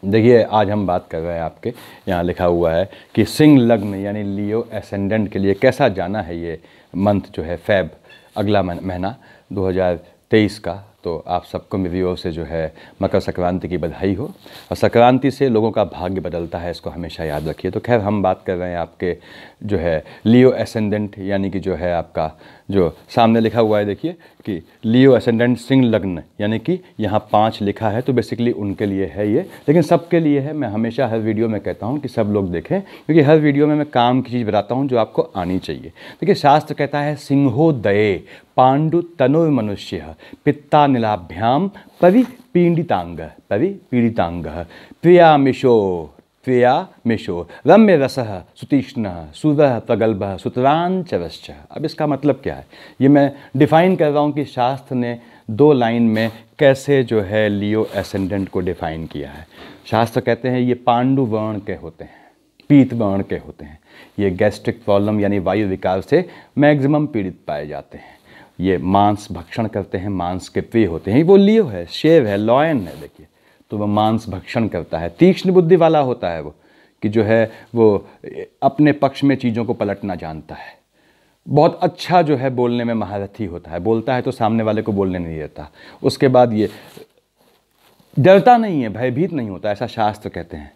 देखिए आज हम बात कर रहे हैं, आपके यहाँ लिखा हुआ है कि सिंह लग्न यानी लियो एसेंडेंट के लिए कैसा जाना है ये मंथ जो है फेब, अगला महीना 2023 का। तो आप सबको मेरी ओर से जो है मकर संक्रांति की बधाई हो। और संक्रांति से लोगों का भाग्य बदलता है, इसको हमेशा याद रखिए। तो खैर हम बात कर रहे हैं आपके जो है लियो एसेंडेंट यानी कि जो है आपका जो सामने लिखा हुआ है, देखिए कि लियो एसेंडेंट सिंह लग्न यानी कि यहाँ 5 लिखा है, तो बेसिकली उनके लिए है ये, लेकिन सबके लिए है। मैं हमेशा हर वीडियो में कहता हूँ कि सब लोग देखें, क्योंकि हर वीडियो में मैं काम की चीज़ बताता हूँ जो आपको आनी चाहिए। देखिए शास्त्र कहता है सिंहोदये पांडु तनुर्मनुष्य पित्ता नीलाभ्याम परिपीडितांग प्रियामिशो रम्य रसः सुतीक्ष्णः सूरः प्रगल्भः सुतरांचरश्च। अब इसका मतलब क्या है, ये मैं डिफ़ाइन कर रहा हूँ कि शास्त्र ने 2 लाइन में कैसे जो है लियो एसेंडेंट को डिफ़ाइन किया है। शास्त्र कहते हैं ये पांडु वर्ण के होते हैं, पीत वर्ण के होते हैं, ये गैस्ट्रिक प्रॉब्लम यानी वायु विकार से मैक्सिमम पीड़ित पाए जाते हैं, ये मांस भक्षण करते हैं, मांस के प्रिय होते हैं। वो लियो है, शेर है, लॉयन है, देखिए तो वह मांस भक्षण करता है, तीक्ष्ण बुद्धि वाला होता है वो, कि जो है वो अपने पक्ष में चीज़ों को पलटना जानता है। बहुत अच्छा जो है बोलने में महारथी होता है, बोलता है तो सामने वाले को बोलने नहीं देता। उसके बाद ये डरता नहीं है, भयभीत नहीं होता, ऐसा शास्त्र कहते हैं।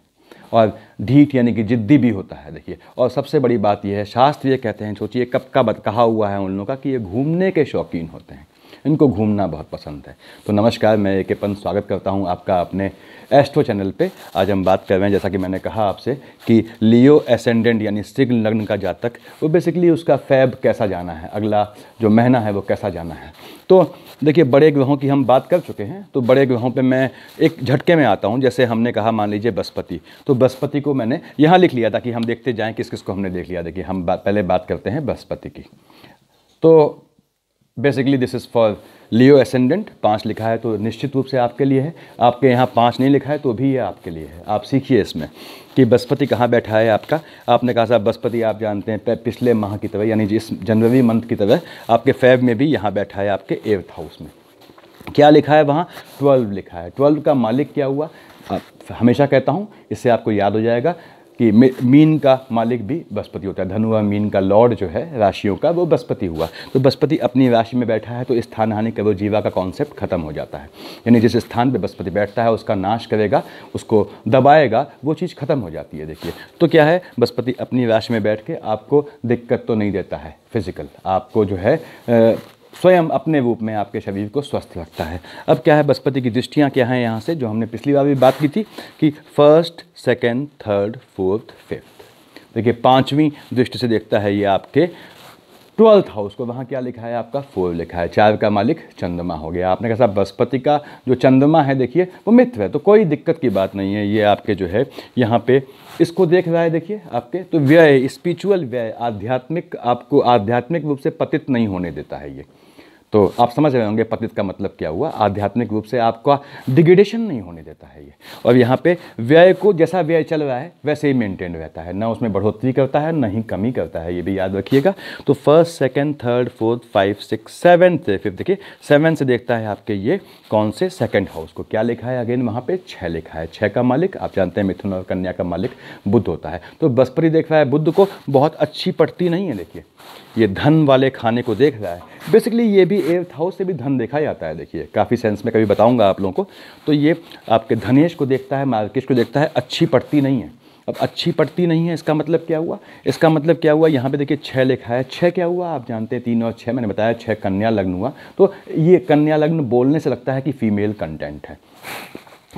और ढीठ यानी कि जिद्दी भी होता है, देखिए। और सबसे बड़ी बात यह है, शास्त्र ये कहते हैं, सोचिए कब का कहा हुआ है उन लोगों का, कि ये घूमने के शौकीन होते हैं, इनको घूमना बहुत पसंद है। तो नमस्कार, मैं ए.के. पंत स्वागत करता हूं आपका अपने एस्ट्रो चैनल पे। आज हम बात कर रहे हैं, जैसा कि मैंने कहा आपसे, कि लियो एसेंडेंट यानी सिंह लग्न का जातक, वो बेसिकली उसका फैब कैसा जाना है, अगला जो महीना है वो कैसा जाना है। तो देखिए बड़े ग्रहों की हम बात कर चुके हैं, तो बड़े ग्रहों पे मैं एक झटके में आता हूँ। जैसे हमने कहा, मान लीजिए बृहस्पति, तो बृहस्पति को मैंने यहाँ लिख लिया था कि हम देखते जाएँ किस किस को हमने देख लिया। देखिए हम पहले बात करते हैं बृहस्पति की। तो basically this is for Leo ascendant. 5 लिखा है तो निश्चित रूप से आपके लिए है। आपके यहाँ 5 नहीं लिखा है तो भी ये आपके लिए है। आप सीखिए इसमें कि बृहस्पति कहाँ बैठा है आपका। आपने कहा साहब बृहस्पति आप जानते हैं पिछले माह की तरह, यानी जिस जनवरी मंथ की तरह आपके फेब में भी यहाँ बैठा है आपके 8th हाउस में। क्या लिखा है वहाँ? 12 लिखा है। 12 का मालिक क्या हुआ? हमेशा कहता हूँ, इससे आपको याद हो जाएगा कि मीन का मालिक भी बृहस्पति होता है। धनु और मीन का लॉर्ड जो है राशियों का, वो बृहस्पति हुआ। तो बृहस्पति अपनी राशि में बैठा है तो स्थान हानि करो जीवा का कॉन्सेप्ट खत्म हो जाता है। यानी जिस स्थान पे बृहस्पति बैठता है उसका नाश करेगा, उसको दबाएगा, वो चीज़ खत्म हो जाती है। देखिए तो क्या है, बृहस्पति अपनी राशि में बैठ के आपको दिक्कत तो नहीं देता है फिजिकल, आपको जो है स्वयं अपने रूप में आपके शरीर को स्वस्थ रखता है। अब क्या है, बृहस्पति की दृष्टियाँ क्या हैं यहाँ से, जो हमने पिछली बार भी बात की थी कि 1st, 2nd, 3rd, 4th, 5th। देखिए 5वीं दृष्टि से देखता है ये आपके 12th हाउस को। वहाँ क्या लिखा है आपका? 4 लिखा है। 4 का मालिक चंद्रमा हो गया। आपने कहा साहब बृहस्पति का जो चंद्रमा है देखिए वो मित्र है, तो कोई दिक्कत की बात नहीं है। ये आपके जो है यहाँ पे इसको देख रहा है, देखिए आपके तो व्यय, स्पिरिचुअल व्यय, आध्यात्मिक, आपको आध्यात्मिक रूप से पतित नहीं होने देता है ये। तो आप समझ रहे होंगे पतित का मतलब क्या हुआ, आध्यात्मिक रूप से आपका डिग्रेडेशन नहीं होने देता है ये। और यहाँ पे व्यय को, जैसा व्यय चल रहा है वैसे ही मेंटेन रहता है, ना उसमें बढ़ोतरी करता है ना ही कमी करता है, ये भी याद रखिएगा। तो 1st, 2nd, 3rd, 4th, 5, 6, 7th, 5th, देखिए 7 से देखता है आपके ये कौन से 2nd हाउस को। क्या लिखा है अगेन वहाँ पे? 6 लिखा है। 6 का मालिक आप जानते हैं मिथुन और कन्या का मालिक बुध होता है। तो बृहस्पति देख रहा है बुध को, बहुत अच्छी पड़ती नहीं है। देखिए ये धन वाले खाने को देख रहा है। बेसिकली ये भी 8th हाउस से भी धन देखा जाता है, देखिए काफ़ी सेंस में, कभी बताऊंगा आप लोगों को। तो ये आपके धनेश को देखता है, मार्केश को देखता है, अच्छी पड़ती नहीं है। अब अच्छी पड़ती नहीं है इसका मतलब क्या हुआ? इसका मतलब क्या हुआ, यहाँ पे देखिए 6 लिखा है। 6 क्या हुआ आप जानते हैं, 3 और 6 मैंने बताया, 6 कन्या लग्न हुआ। तो ये कन्या लग्न बोलने से लगता है कि फीमेल कंटेंट है।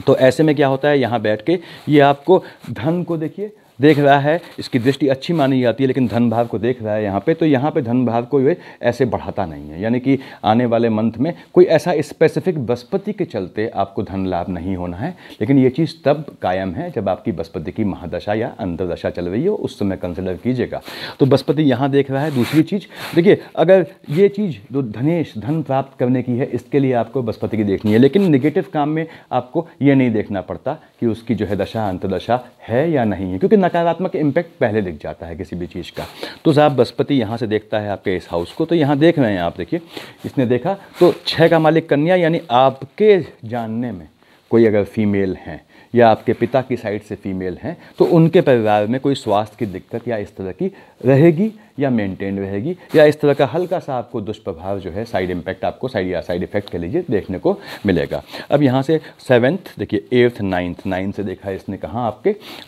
तो ऐसे में क्या होता है, यहाँ बैठ के ये आपको धन को देखिए देख रहा है, इसकी दृष्टि अच्छी मानी जाती है, लेकिन धन भाव को देख रहा है यहाँ पे। तो यहाँ पे धन भाव को ये ऐसे बढ़ाता नहीं है, यानी कि आने वाले मंथ में कोई ऐसा स्पेसिफिक बृहस्पति के चलते आपको धन लाभ नहीं होना है। लेकिन ये चीज़ तब कायम है जब आपकी बृहस्पति की महादशा या अंतरदशा चल रही हो, उस समय कंसिडर कीजिएगा। तो बृहस्पति यहाँ देख रहा है। दूसरी चीज़ देखिए, अगर ये चीज़ जो धनेश, धन प्राप्त करने की है, इसके लिए आपको बृहस्पति की देखनी है। लेकिन निगेटिव काम में आपको ये नहीं देखना पड़ता कि उसकी जो है दशा अंतरदशा है या नहीं है, क्योंकि नकारात्मक इम्पैक्ट पहले दिख जाता है किसी भी चीज़ का। तो साहब बृहस्पति यहाँ से देखता है आपके इस हाउस को। तो यहाँ देख रहे हैं आप, देखिए इसने देखा तो 6 का मालिक कन्या, यानी आपके जानने में कोई अगर फीमेल हैं या आपके पिता की साइड से फीमेल हैं तो उनके परिवार में कोई स्वास्थ्य की दिक्कत या इस तरह की रहेगी या मेंटेन रहेगी, या इस तरह का हल्का सा आपको दुष्प्रभाव जो है, साइड इम्पैक्ट आपको साइड इफेक्ट कह लीजिए, देखने को मिलेगा। अब यहाँ से 7th देखिए, 8th 9th, 9 से देखा है इसने कहाँ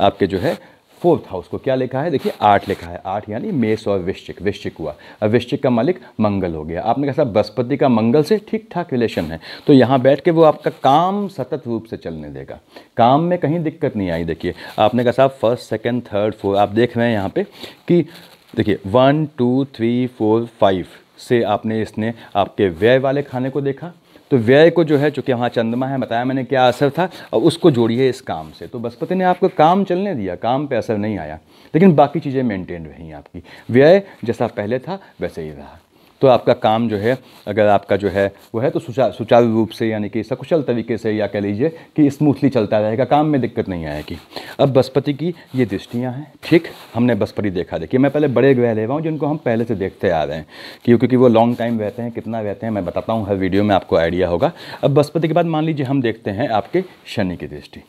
आपके जो है 4th हाउस को क्या लिखा है, देखिए 8 लिखा है। 8 यानी मेष और वृश्चिक हुआ। अब वृश्चिक का मालिक मंगल हो गया। आपने कहा बृहस्पति का मंगल से ठीक ठाक रिलेशन है, तो यहाँ बैठ के वो आपका काम सतत रूप से चलने देगा, काम में कहीं दिक्कत नहीं आई। देखिए आपने कहा साहब 1st 2nd 3rd 4, आप देख रहे हैं यहाँ पे कि देखिए 1 2 3 4 5 से इसने आपके व्यय वाले खाने को देखा, तो व्यय को जो है, चूँकि वहाँ चंद्रमा है, बताया मैंने क्या असर था, और उसको जोड़िए इस काम से, तो बृहस्पति ने आपको काम चलने दिया, काम पे असर नहीं आया, लेकिन बाकी चीज़ें मेंटेन रही आपकी। व्यय जैसा पहले था वैसे ही रहा, तो आपका काम जो है, अगर आपका जो है वो है तो सुचारू रूप से, यानी कि सकुशल तरीके से, या कह लीजिए कि स्मूथली चलता रहेगा, काम में दिक्कत नहीं आएगी। अब बृहस्पति की ये दृष्टियाँ हैं, ठीक, हमने बृहस्पति देखा। देखिए मैं पहले बड़े ग्रह ले रहा हूँ जिनको हम पहले से देखते आ रहे हैं, क्योंकि वो लॉन्ग टाइम रहते हैं, कितना रहते हैं मैं बताता हूँ, हर वीडियो में आपको आइडिया होगा। अब बृहस्पति के बाद मान लीजिए हम देखते हैं आपके शनि की दृष्टि।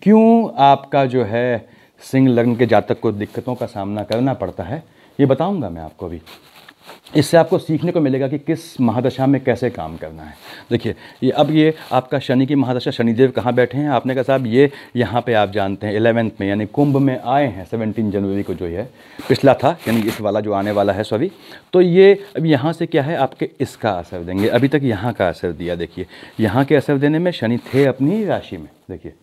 क्यों आपका जो है सिंह लग्न के जातक को दिक्कतों का सामना करना पड़ता है, ये बताऊँगा मैं आपको अभी। इससे आपको सीखने को मिलेगा कि किस महादशा में कैसे काम करना है। देखिए ये आपका शनि की महादशा, शनिदेव कहाँ बैठे हैं, आपने कहा साहब ये यहाँ पे आप जानते हैं 11th में, यानी कुंभ में आए हैं 17 जनवरी को, जो है पिछला था, यानी इस वाला जो आने वाला है सॉरी। तो ये अब यहाँ से क्या है आपके इसका असर देंगे, अभी तक यहाँ का असर दिया। देखिए यहाँ के असर देने में शनि थे अपनी राशि में, देखिए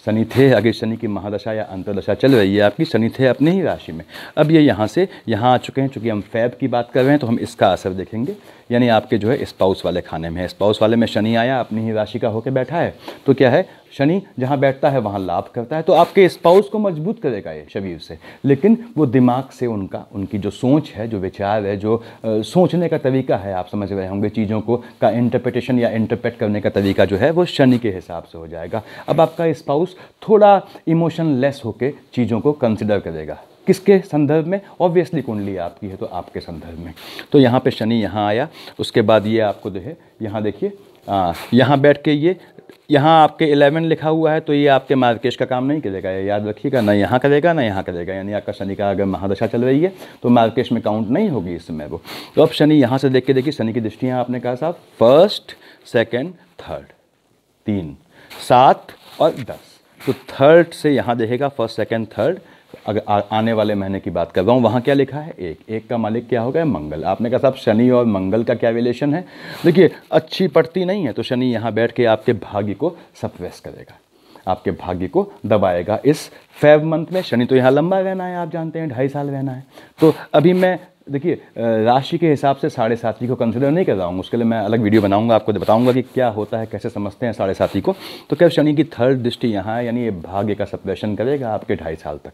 शनि थे, अगर शनि की महादशा या अंतर्दशा चल रही है आपकी, शनि थे अपने ही राशि में। अब ये यहाँ से यहाँ आ चुके हैं, चूँकि हम फैब की बात कर रहे हैं तो हम इसका असर देखेंगे, यानी आपके जो है स्पाउस वाले खाने में है। स्पाउस वाले में शनि आया, अपनी ही राशि का होकर बैठा है, तो क्या है शनि जहाँ बैठता है वहाँ लाभ करता है, तो आपके स्पाउस को मजबूत करेगा ये शरीर से, लेकिन वो दिमाग से उनकी जो सोच है, जो विचार है, जो सोचने का तरीका है, आप समझ रहे होंगे चीज़ों को का इंटरप्रिटेशन या इंटरप्रेट करने का तरीका जो है वो शनि के हिसाब से हो जाएगा। अब आपका स्पाउस थोड़ा इमोशनलेस होकर चीज़ों को कंसिडर करेगा, किसके संदर्भ में, ऑब्वियसली कुंडली आपकी है तो आपके संदर्भ में। तो यहाँ पे शनि यहाँ आया, उसके बाद ये आपको जो है यहाँ देखिए यहाँ बैठ के ये यहाँ आपके 11 लिखा हुआ है, तो ये आपके मार्केश का काम नहीं करेगा, ये याद रखिएगा, ना यहाँ करेगा ना यहाँ करेगा, यानी आपका शनि का अगर महादशा चल रही है तो मार्केश में काउंट नहीं होगी इस समय वो। तो अब शनि यहाँ से देख के देखिए, शनि की दृष्टियाँ आपने कहा साहब 1st 2nd 3rd 3 7 और 10, तो 3rd से यहाँ देखेगा 1st 2nd 3rd, अगर आने वाले महीने की बात कर रहा हूँ, वहाँ क्या लिखा है, एक का मालिक क्या होगा, मंगल। आपने कहा साहब शनि और मंगल का क्या रिलेशन है, देखिए अच्छी पड़ती नहीं है, तो शनि यहाँ बैठ के आपके भाग्य को सप्रेस करेगा, आपके भाग्य को दबाएगा। इस फेब मंथ में शनि तो यहाँ लंबा रहना है, आप जानते हैं 2.5 साल रहना है, तो अभी मैं देखिए राशि के हिसाब से 7.5 को कंसिडर नहीं कर रहा हूँ, उसके लिए मैं अलग वीडियो बनाऊंगा, आपको बताऊंगा कि क्या होता है, कैसे समझते हैं 7.5 को। तो क्या शनि की 3rd दृष्टि यहाँ है, यानी ये भाग्य का सप्रेशन करेगा आपके 2.5 साल तक,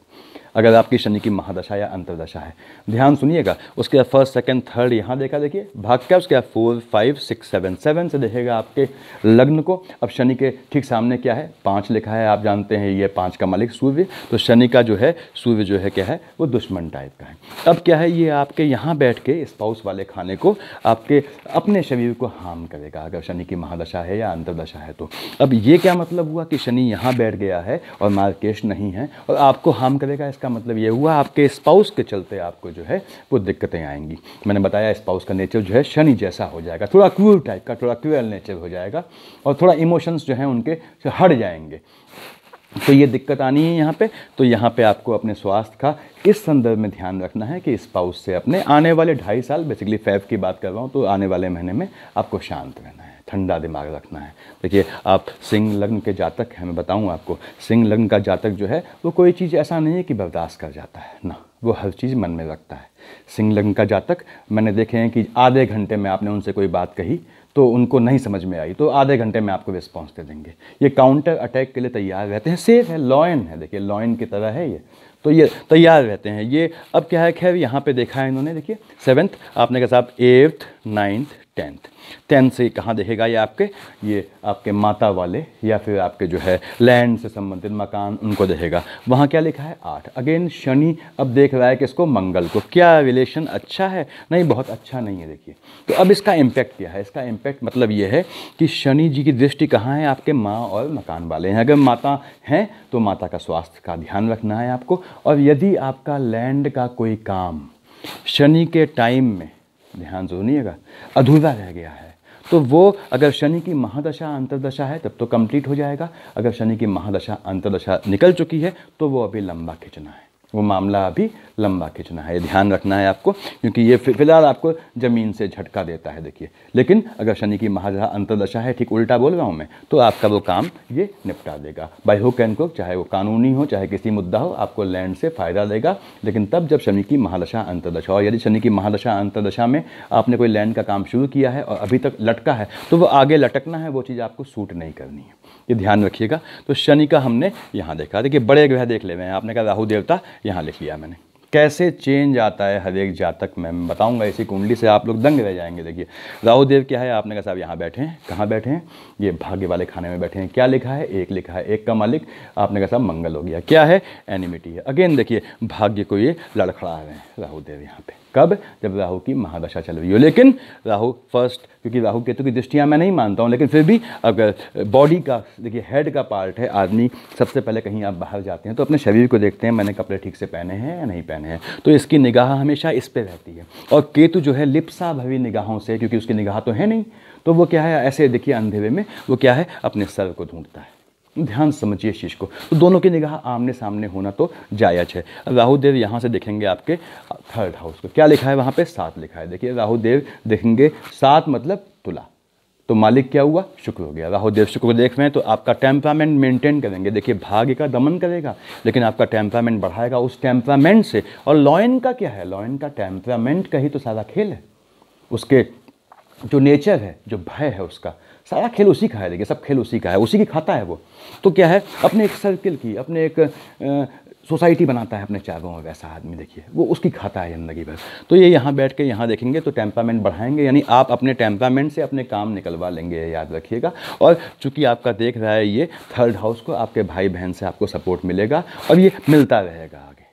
अगर आपकी शनि की महादशा या अंतर्दशा है। ध्यान सुनिएगा, उसके बाद 1st 2nd 3rd यहाँ देखा, देखिए भाग क्या, उसके बाद 4 5 6 7 7 से देखेगा आपके लग्न को। अब शनि के ठीक सामने क्या है, 5 लिखा है, आप जानते हैं ये 5 का मालिक सूर्य, तो शनि का जो है सूर्य जो है क्या है, वो दुश्मन टाइप का है। अब क्या है, ये आपके यहाँ बैठ के स्पाउस वाले खाने को आपके अपने शरीर को हार्म करेगा, अगर शनि की महादशा है या अंतर्दशा है तो। अब ये क्या मतलब हुआ कि शनि यहाँ बैठ गया है और मार्केश नहीं है और आपको हार्म करेगा, इसका मतलब ये हुआ आपके स्पाउस के चलते आपको जो है वो दिक्कतें आएंगी। मैंने बताया स्पाउस का नेचर जो है शनि जैसा हो जाएगा, थोड़ा क्रूर टाइप का, थोड़ा क्रूअल नेचर हो जाएगा और थोड़ा इमोशंस जो हैं उनके हट जाएंगे, तो ये दिक्कत आनी है यहाँ पे। तो यहाँ पे आपको अपने स्वास्थ्य का इस संदर्भ में ध्यान रखना है कि स्पाउस से अपने आने वाले 2.5 साल, बेसिकली फेब की बात कर रहा हूँ, तो आने वाले महीने में आपको शांत रहना है, ठंडा दिमाग रखना है। देखिए आप सिंह लग्न के जातक हैं, मैं बताऊँ आपको, सिंह लग्न का जातक जो है वो कोई चीज़ ऐसा नहीं है कि बर्दाश्त कर जाता है ना, वो हर चीज़ मन में रखता है। सिंह लग्न का जातक मैंने देखे हैं कि आधे घंटे में आपने उनसे कोई बात कही तो उनको नहीं समझ में आई तो आधे घंटे में आपको रिस्पॉन्स दे देंगे। ये काउंटर अटैक के लिए तैयार रहते हैं, सेफ है, लॉयन है, देखिए लॉयन की तरह है ये, तो ये तैयार रहते हैं ये। अब क्या है, खैर यहाँ पे देखा है इन्होंने, देखिए 7th, आपने कहा साहब 8th 9th 10th। 10th से कहाँ देखेगा ये आपके माता वाले या फिर आपके जो है लैंड से संबंधित मकान, उनको देखेगा। वहाँ क्या लिखा है 8। अगेन शनि अब देख रहा है किसको, मंगल को। क्या रिलेशन अच्छा है? नहीं, बहुत अच्छा नहीं है। देखिए तो अब इसका इम्पैक्ट क्या है? इसका इम्पैक्ट मतलब ये है कि शनि जी की दृष्टि कहाँ है? आपके माँ और मकान वाले हैं। अगर माता हैं तो माता का स्वास्थ्य का ध्यान रखना है आपको। और यदि आपका लैंड का कोई काम शनि के टाइम में, ध्यान सुनिएगा, अधूरा रह गया है तो वो अगर शनि की महादशा अंतर्दशा है तब तो कंप्लीट हो जाएगा। अगर शनि की महादशा अंतर्दशा निकल चुकी है तो वो अभी लंबा खींचना है, वो मामला अभी लंबा खींचना है। ये ध्यान रखना है आपको, क्योंकि ये फिलहाल आपको ज़मीन से झटका देता है। देखिए, लेकिन अगर शनि की महादशा अंतर्दशा है, ठीक उल्टा बोल रहा हूँ मैं, तो आपका वो काम ये निपटा देगा बाय हुक एंड क्रुक। चाहे वो कानूनी हो चाहे किसी मुद्दा हो, आपको लैंड से फ़ायदा देगा, लेकिन तब जब शनि की महादशा अंतर्दशा। और यदि शनि की महादशा अंतर्दशा में आपने कोई लैंड का काम शुरू किया है और अभी तक लटका है तो वो आगे लटकना है, वो चीज़ आपको सूट नहीं करनी है, ये ध्यान रखिएगा। तो शनि का हमने यहाँ देखा। देखिए बड़े ग्रह देख ले हैं, आपने कहा राहु देवता यहाँ लिख लिया मैंने। कैसे चेंज आता है हर एक जातक में मैं बताऊंगा, इसी कुंडली से आप लोग दंग रह जाएंगे। देखिए राहु देव क्या है, आपने कहा साहब यहाँ बैठे हैं, कहाँ बैठे हैं? ये भाग्य वाले खाने में बैठे हैं। क्या लिखा है? 1 लिखा है। 1 का मालिक आपने कहा साहब मंगल हो गया। क्या है? एनिमिटी है। अगेन देखिए भाग्य को ये लड़खड़ा रहे हैं राहु देव यहाँ पे। कब? जब राहु की महादशा चल रही हो। लेकिन राहु फर्स्ट, क्योंकि राहु केतु की दृष्टियाँ मैं नहीं मानता हूँ, लेकिन फिर भी अगर बॉडी का देखिए हेड का पार्ट है आदमी, सबसे पहले कहीं आप बाहर जाते हैं तो अपने शरीर को देखते हैं, मैंने कपड़े ठीक से पहने हैं या नहीं पहने हैं, तो इसकी निगाह हमेशा इस पर रहती है। और केतु जो है लिप्सा भरी निगाहों से, क्योंकि उसकी निगाह तो है नहीं, तो वो क्या है, ऐसे देखिए अंधेरे में वो क्या है, अपने सर को ढूंढता है। ध्यान समझिए इस चीज़ को। तो दोनों की निगाह आमने सामने होना तो जायज़ है। राहु देव यहाँ से देखेंगे आपके 3rd हाउस को। क्या लिखा है वहाँ पे? 7 लिखा है। देखिए राहु देव देखेंगे 7 मतलब तुला, तो मालिक क्या हुआ? शुक्र हो गया। राहु देव शुक्र को देख रहे हैं तो आपका टेम्परामेंट मेंटेन करेंगे। देखिए भाग्य का दमन करेगा, लेकिन आपका टेम्परामेंट बढ़ाएगा उस टेम्परामेंट से। और लॉयन का क्या है? लॉयन का टेम्परामेंट का ही तो सारा खेल है। उसके जो नेचर है, जो भय है, उसका सारा खेल उसी का है। देखिए सब खेल उसी का है, उसी की खाता है वो। तो क्या है, अपने एक सर्किल की, अपने एक सोसाइटी बनाता है अपने चारों में, वैसा आदमी देखिए वो उसकी खाता है ज़िंदगी भर। तो ये यहाँ बैठ के यहाँ देखेंगे तो टेम्परामेंट बढ़ाएंगे, यानी आप अपने टेम्परामेंट से अपने काम निकलवा लेंगे, याद रखिएगा। और चूंकि आपका देख रहा है ये 3rd हाउस को, आपके भाई बहन से आपको सपोर्ट मिलेगा और ये मिलता रहेगा आगे।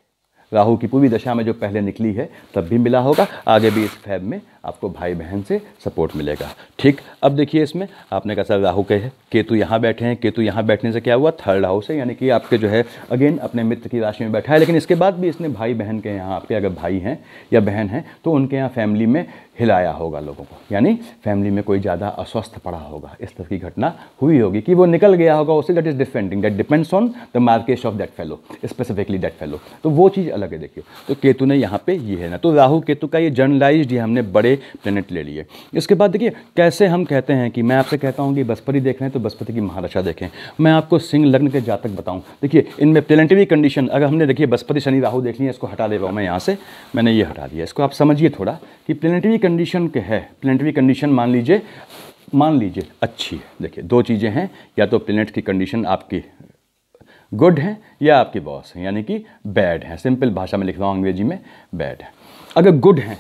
राहु की पूरी दशा में जो पहले निकली है तब भी मिला होगा, आगे भी इस फैब में आपको भाई बहन से सपोर्ट मिलेगा। ठीक, अब देखिए इसमें आपने कहा सर राहु के है, केतु यहाँ बैठे हैं। केतु यहाँ बैठने से क्या हुआ? 3rd हाउस है, यानी कि आपके जो है अगेन अपने मित्र की राशि में बैठा है। लेकिन इसके बाद भी इसने भाई बहन के यहाँ, आपके अगर भाई हैं या बहन हैं तो उनके यहाँ फैमिली में हिलाया होगा लोगों को, यानी फैमिली में कोई ज़्यादा अस्वस्थ पड़ा होगा, इस तरह की घटना हुई होगी कि वो निकल गया होगा उससे। That is defending, that depends on the market of that fellow, specifically that fellow. तो वो चीज़ अलग है। देखिए तो केतु ने यहाँ पे ये है ना, तो राहु केतु का ये जर्नलाइज्ड, ये हमने बड़े प्लेनेट ले लिए। इसके बाद देखिए कैसे हम कहते हैं कि मैं आपसे कहता हूँ कि बृहस्पति देख रहे हैं तो बृहस्पति की महादशा देखें। मैं आपको सिंह लग्न के जातक बताऊँ, देखिए इनमें प्लेनेटरी कंडीशन, अगर हमने देखिए बृहस्पति शनि राहु देख लिया, इसको हटा दे रहा हूँ मैं यहाँ से, मैंने ये हटा दिया। इसको आप समझिए थोड़ा कि प्लेनेटरी कंडीशन क्या है। प्लेनेटरी कंडीशन मान लीजिए अच्छी है। देखिए 2 चीज़ें हैं, या तो प्लेनेट की कंडीशन आपकी गुड है या आपकी बॉस है, यानी कि बैड है। सिंपल भाषा में लिख रहा हूँ, अंग्रेजी में बैड है। अगर गुड है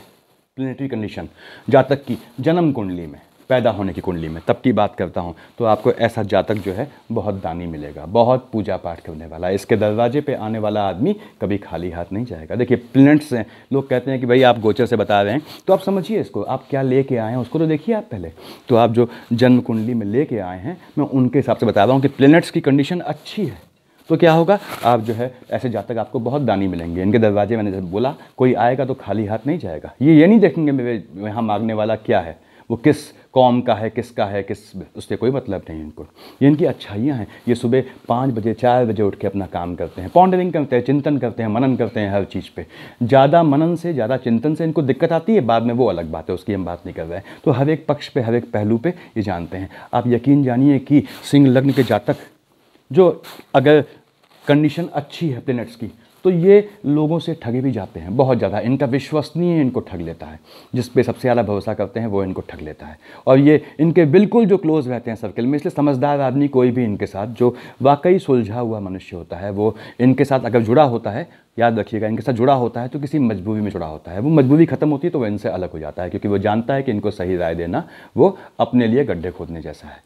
प्लेनेटरी कंडीशन जातक की जन्म कुंडली में, पैदा होने की कुंडली में, तब की बात करता हूँ, तो आपको ऐसा जातक जो है बहुत दानी मिलेगा, बहुत पूजा पाठ करने वाला। इसके दरवाजे पे आने वाला आदमी कभी खाली हाथ नहीं जाएगा। देखिए प्लेनेट्स हैं, लोग कहते हैं कि भाई आप गोचर से बता रहे हैं, तो आप समझिए इसको, आप क्या लेके आए हैं उसको तो देखिए आप पहले। तो आप जो जन्म कुंडली में लेके आए हैं, मैं उनके हिसाब से बता रहा हूँ कि प्लेनेट्स की कंडीशन अच्छी है तो क्या होगा, आप जो है ऐसे जातक आपको बहुत दानी मिलेंगे। इनके दरवाजे, मैंने जब बोला, कोई आएगा तो खाली हाथ नहीं जाएगा। ये नहीं देखेंगे मेरे यहाँ मांगने वाला क्या है, वो किस कौम का है, किसका है, किस, उससे कोई मतलब नहीं इनको। ये इनकी अच्छाइयाँ हैं। ये सुबह 5 बजे 4 बजे उठ के अपना काम करते हैं, पॉन्डरिंग करते हैं, चिंतन करते हैं, मनन करते हैं हर चीज़ पे। ज़्यादा मनन से, ज़्यादा चिंतन से इनको दिक्कत आती है बाद में, वो अलग बात है, उसकी हम बात नहीं कर रहे हैं। तो हर एक पक्ष पे, हर एक पहलू पे ये जानते हैं। आप यकीन जानिए कि सिंह लग्न के जातक जो अगर कंडीशन अच्छी है प्लैनेट्स की, तो ये लोगों से ठगे भी जाते हैं बहुत ज़्यादा। इनका विश्वसनीय इनको ठग लेता है, जिस पे सबसे ज़्यादा भरोसा करते हैं वो इनको ठग लेता है। और ये इनके बिल्कुल जो क्लोज रहते हैं सर्कल में, इसलिए समझदार आदमी कोई भी इनके साथ जो वाकई सुलझा हुआ मनुष्य होता है वो इनके साथ अगर जुड़ा होता है, याद रखिएगा, इनके साथ जुड़ा होता है तो किसी मजबूरी में जुड़ा होता है। वो मजबूरी खत्म होती है तो वो इनसे अलग हो जाता है, क्योंकि वो जानता है कि इनको सही राय देना वो अपने लिए गड्ढे खोदने जैसा है।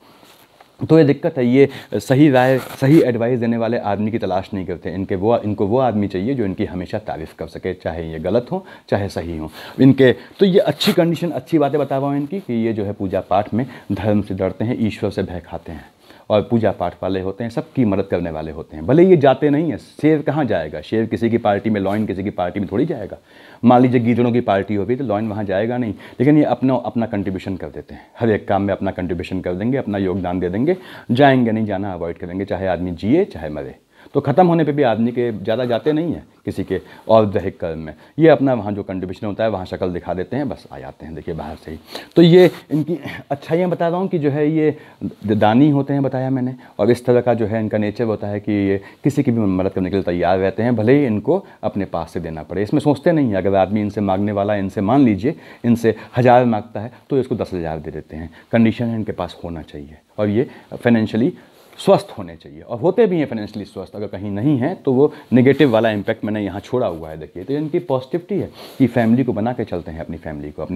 तो ये दिक्कत है, ये सही राय, सही एडवाइस देने वाले आदमी की तलाश नहीं करते। इनको वो आदमी चाहिए जो इनकी हमेशा तारीफ़ कर सके, चाहे ये गलत हो चाहे सही हो इनके। तो ये अच्छी कंडीशन, अच्छी बातें बता रहा हूँ इनकी, कि ये जो है पूजा पाठ में धर्म से डरते हैं, ईश्वर से भय खाते हैं और पूजा पाठ वाले होते हैं, सबकी मदद करने वाले होते हैं। भले ये जाते नहीं हैं, शेर कहाँ जाएगा, शेर किसी की पार्टी में, लॉयन किसी की पार्टी में थोड़ी जाएगा। मान लीजिए गीदड़ों की पार्टी होगी तो लॉयन वहाँ जाएगा नहीं, लेकिन ये अपना कंट्रीब्यूशन कर देते हैं, हर एक काम में अपना कंट्रीब्यूशन कर देंगे, अपना योगदान दे देंगे। जाएंगे नहीं, जाना अवॉइड करेंगे, चाहे आदमी जिए चाहे मरे। तो ख़त्म होने पे भी आदमी के ज़्यादा जाते नहीं हैं किसी के और दैहिक कर्म में। ये अपना वहाँ जो कंट्रीब्यूशन होता है वहाँ शक्ल दिखा देते हैं, बस आ जाते हैं, देखिए बाहर से ही। तो ये इनकी अच्छाइयाँ बता रहा हूँ कि जो है ये दानी होते हैं, बताया मैंने। और इस तरह का जो है इनका नेचर होता है कि ये किसी की भी मदद करने के लिए तैयार रहते हैं, भले ही इनको अपने पास से देना पड़े। इसमें सोचते नहीं है, अगर आदमी इनसे मांगने वाला, इनसे मान लीजिए इनसे 1000 मांगता है तो इसको 10,000 दे देते हैं। कंडीशन है इनके पास होना चाहिए, और ये फाइनेंशियली स्वस्थ होने चाहिए, और होते भी हैं फाइनेंशियली स्वस्थ। अगर कहीं नहीं है तो वो नेगेटिव वाला इम्पैक्ट मैंने यहाँ छोड़ा हुआ है, देखिए। तो इनकी पॉजिटिविटी है कि फैमिली को बना के चलते हैं, अपनी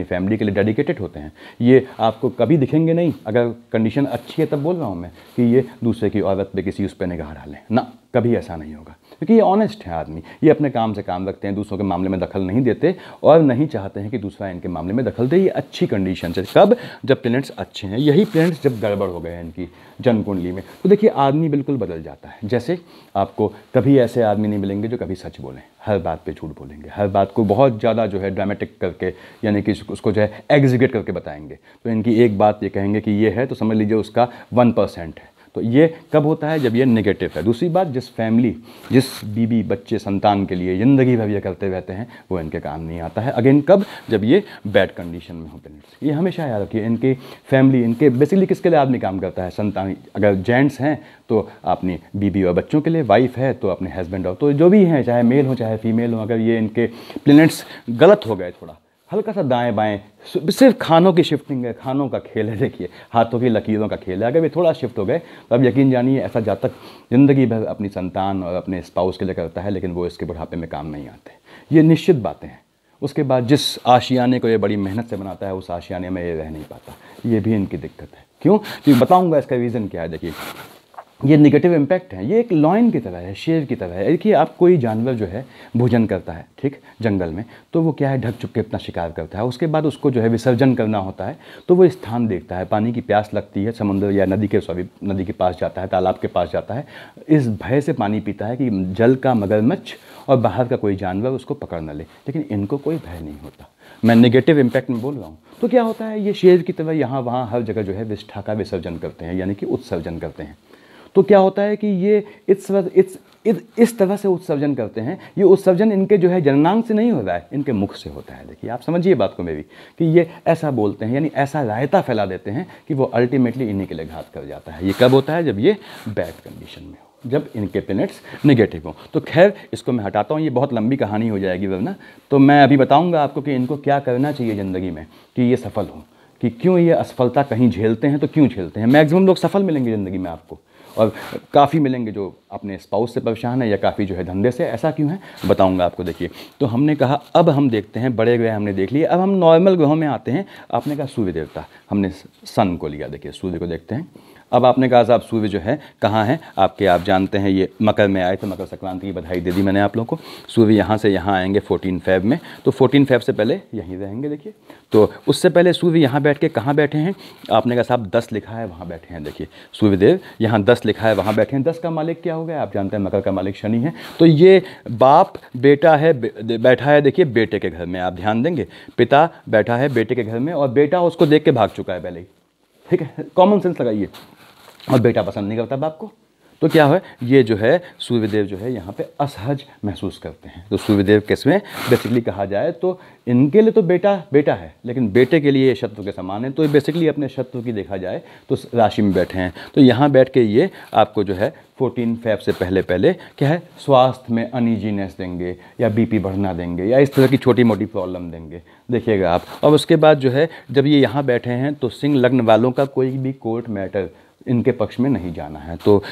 फैमिली के लिए डेडिकेटेड होते हैं। ये आपको कभी दिखेंगे नहीं, अगर कंडीशन अच्छी है तब बोल रहा हूँ मैं, कि ये दूसरे की औरत पे किसी उस पर निगाह डालें ना, कभी ऐसा नहीं होगा, क्योंकि ये ऑनेस्ट है आदमी। ये अपने काम से काम रखते हैं, दूसरों के मामले में दखल नहीं देते और नहीं चाहते हैं कि दूसरा इनके मामले में दखल दे। ये अच्छी कंडीशन से, कब, जब प्लैनेट्स अच्छे हैं। यही प्लैनेट्स जब गड़बड़ हो गए हैं इनकी जन्म कुंडली में, तो देखिए आदमी बिल्कुल बदल जाता है। जैसे आपको कभी ऐसे आदमी नहीं मिलेंगे जो कभी सच बोलें, हर बात पे झूठ बोलेंगे, हर बात को बहुत ज़्यादा जो है ड्रामेटिक करके, यानी कि उसको जो है एग्जीक्यूट करके बताएंगे। तो इनकी एक बात ये कहेंगे कि ये है, तो समझ लीजिए उसका 1% है। तो ये कब होता है, जब ये नेगेटिव है। दूसरी बात, जिस फैमिली, जिस बीबी बच्चे संतान के लिए ज़िंदगी भर ये करते रहते हैं, वो इनके काम नहीं आता है। अगेन कब, जब ये बैड कंडीशन में होते हैं। ये हमेशा याद रखिए, इनकी फैमिली, इनके बेसिकली किसके लिए आदमी काम करता है, संतान। अगर जेंट्स हैं तो अपनी बीबी और बच्चों के लिए, वाइफ है तो अपने हस्बैंड और, तो जो भी हैं, चाहे मेल हो चाहे फीमेल हो। अगर ये इनके प्लैनेट्स गलत हो गए, थोड़ा हल्का सा दाएं बाएं, सिर्फ खानों की शिफ्टिंग है, खानों का खेल है, देखिए हाथों की लकीरों का खेल है। अगर ये थोड़ा शिफ्ट हो गए तो अब यकीन जानिए ऐसा जातक ज़िंदगी भर अपनी संतान और अपने स्पाउस के लिए करता है, लेकिन वो इसके बुढ़ापे में काम नहीं आते। ये निश्चित बातें हैं। उसके बाद जिस आशियाने को ये बड़ी मेहनत से बनाता है, उस आशियाने में ये रह नहीं पाता। ये भी इनकी दिक्कत है। क्यों? क्योंकि बताऊँगा इसका रीज़न क्या है। देखिए ये नेगेटिव इम्पैक्ट है। ये एक लॉयन की तरह है, शेर की तरह है। देखिए आप, कोई जानवर जो है भोजन करता है, ठीक, जंगल में, तो वो क्या है, ढक चुप के अपना शिकार करता है। उसके बाद उसको जो है विसर्जन करना होता है, तो वो स्थान देखता है, पानी की प्यास लगती है, समुद्र या नदी के पास जाता है, तालाब के पास जाता है, इस भय से पानी पीता है कि जल का मगरमच्छ और बाहर का कोई जानवर उसको पकड़ न ले। लेकिन इनको कोई भय नहीं होता। मैं नेगेटिव इम्पैक्ट में बोल रहा हूँ। तो क्या होता है, ये शेर की तरह यहाँ वहाँ हर जगह जो है विष्ठा का विसर्जन करते हैं, यानी कि उत्सर्जन करते हैं। तो क्या होता है कि ये इस तरह से उत्सर्जन करते हैं। ये उत्सर्जन इनके जो है जननांग से नहीं हो रहा है, इनके मुख से होता है। देखिए आप समझिए बात को मेरी, कि ये ऐसा बोलते हैं, यानी ऐसा रायता फैला देते हैं कि वो अल्टीमेटली इन्हीं के लिए घात कर जाता है। ये कब होता है, जब ये बैड कंडीशन में हो, जब इनके प्लैनेट्स नेगेटिव हो। तो खैर इसको मैं हटाता हूँ, ये बहुत लंबी कहानी हो जाएगी वरना। तो मैं अभी बताऊँगा आपको कि इनको क्या करना चाहिए ज़िंदगी में कि ये सफल हो, कि क्यों ये असफलता कहीं झेलते हैं, तो क्यों झेलते हैं। मैक्सिमम लोग सफल मिलेंगे ज़िंदगी में आपको, और काफ़ी मिलेंगे जो अपने स्पाउस से परेशान है, या काफ़ी जो है धंधे से। ऐसा क्यों है बताऊंगा आपको। देखिए तो हमने कहा अब हम देखते हैं, बड़े ग्रह हमने देख लिए, अब हम नॉर्मल ग्रहों में आते हैं। आपने कहा सूर्य देवता, हमने सन को लिया। देखिए सूर्य को देखते हैं। अब आपने कहा साहब सूर्य जो है कहाँ है आपके, आप जानते हैं ये मकर में आए थे, मकर संक्रांति की बधाई दे दी मैंने आप लोगों को। सूर्य यहाँ से यहाँ आएंगे 14 फेब में, तो 14 फेब से पहले यहीं रहेंगे। देखिए तो उससे पहले सूर्य यहाँ बैठ के कहाँ बैठे हैं, आपने कहा साहब 10 लिखा है वहाँ बैठे हैं। देखिए सूर्यदेव यहाँ 10 लिखा है वहाँ बैठे हैं। 10 का मालिक क्या हो गया, आप जानते हैं मकर का मालिक शनि है। तो ये बाप बेटा है, बैठा है देखिए बेटे के घर में, आप ध्यान देंगे, पिता बैठा है बेटे के घर में, और बेटा उसको देख के भाग चुका है पहले ही, ठीक है, कॉमन सेंस लगाइए। और बेटा पसंद नहीं करता बाप को, तो क्या है, ये जो है सूर्यदेव जो है यहाँ पे असहज महसूस करते हैं। तो सूर्यदेव किसमें बेसिकली कहा जाए तो इनके लिए तो बेटा बेटा है, लेकिन बेटे के लिए ये शत्रु के समान है। तो ये बेसिकली अपने शत्रु की देखा जाए तो राशि में बैठे हैं। तो यहाँ बैठ के ये आपको जो है 14 फेब से पहले पहले क्या है, स्वास्थ्य में अनईजीनेस देंगे या बीपी बढ़ना देंगे या इस तरह की छोटी मोटी प्रॉब्लम देंगे, देखिएगा आप। और उसके बाद जो है जब ये यहाँ बैठे हैं तो सिंह लग्न वालों का कोई भी कोर्ट मैटर इनके पक्ष में नहीं जाना है। तो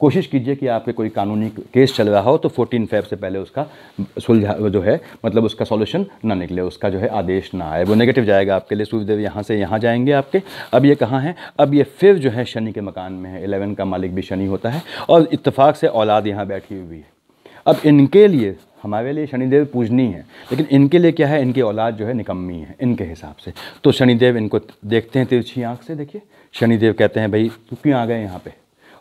कोशिश कीजिए कि आपके कोई कानूनी केस चल रहा हो तो 14 फेब से पहले उसका सुलझा जो है मतलब उसका सॉल्यूशन ना निकले, उसका जो है आदेश ना आए, वो नेगेटिव जाएगा आपके लिए। सूर्यदेव यहाँ से यहाँ जाएंगे आपके। अब ये कहाँ हैं, अब ये फिर जो है शनि के मकान में है। 11 का मालिक भी शनि होता है और इत्तेफाक से औलाद यहाँ बैठी हुई है। अब इनके लिए, हमारे लिए शनिदेव पूजनीय है, लेकिन इनके लिए क्या है, इनकी औलाद जो है निकम्मी है इनके हिसाब से। तो शनिदेव इनको देखते हैं तिरछी आँख से। देखिए शनिदेव कहते हैं भाई तू क्यों आ गए यहाँ पे,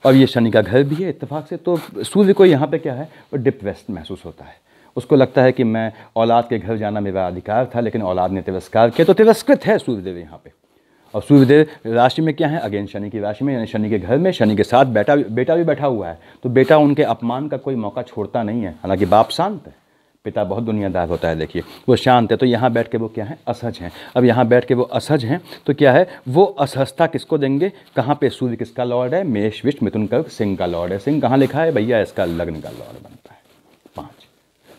और ये शनि का घर भी है इत्तेफाक से। तो सूर्य को यहाँ पे क्या है, वो डिप्रेस्ड महसूस होता है। उसको लगता है कि मैं औलाद के घर जाना मेरा अधिकार था, लेकिन औलाद ने तिरस्कार किया। तो तिरस्कृत है सूर्यदेव यहाँ पे। और सूर्यदेव राशि में क्या है, अगेन शनि की राशि में, यानी शनि के घर में, शनि के साथ बेटा भी बैठा हुआ है। तो बेटा उनके अपमान का कोई मौका छोड़ता नहीं है। हालांकि बाप शांत है, पिता बहुत दुनियादार होता है, देखिए वो शांत है। तो यहाँ बैठ के वो क्या है, असहज हैं। अब यहाँ बैठ के वो असहज हैं तो क्या है, वो असहजता किसको देंगे, कहाँ पे, सूर्य किसका लॉर्ड है, मेष विष मिथुन कर्क सिंह का लॉर्ड है। सिंह कहाँ लिखा है भैया, इसका लग्न का लॉर्ड बनता है 5।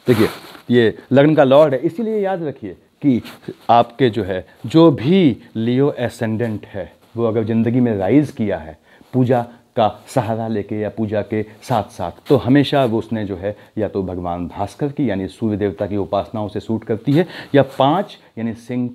देखिए ये लग्न का लॉर्ड है, इसीलिए याद रखिए कि आपके जो है जो भी लियो एसेंडेंट है वो अगर ज़िंदगी में राइज़ किया है पूजा का सहारा लेके या पूजा के साथ साथ, तो हमेशा वो उसने जो है या तो भगवान भास्कर की यानी सूर्य देवता की उपासनाओं से सूट करती है, या 5 यानी सिंह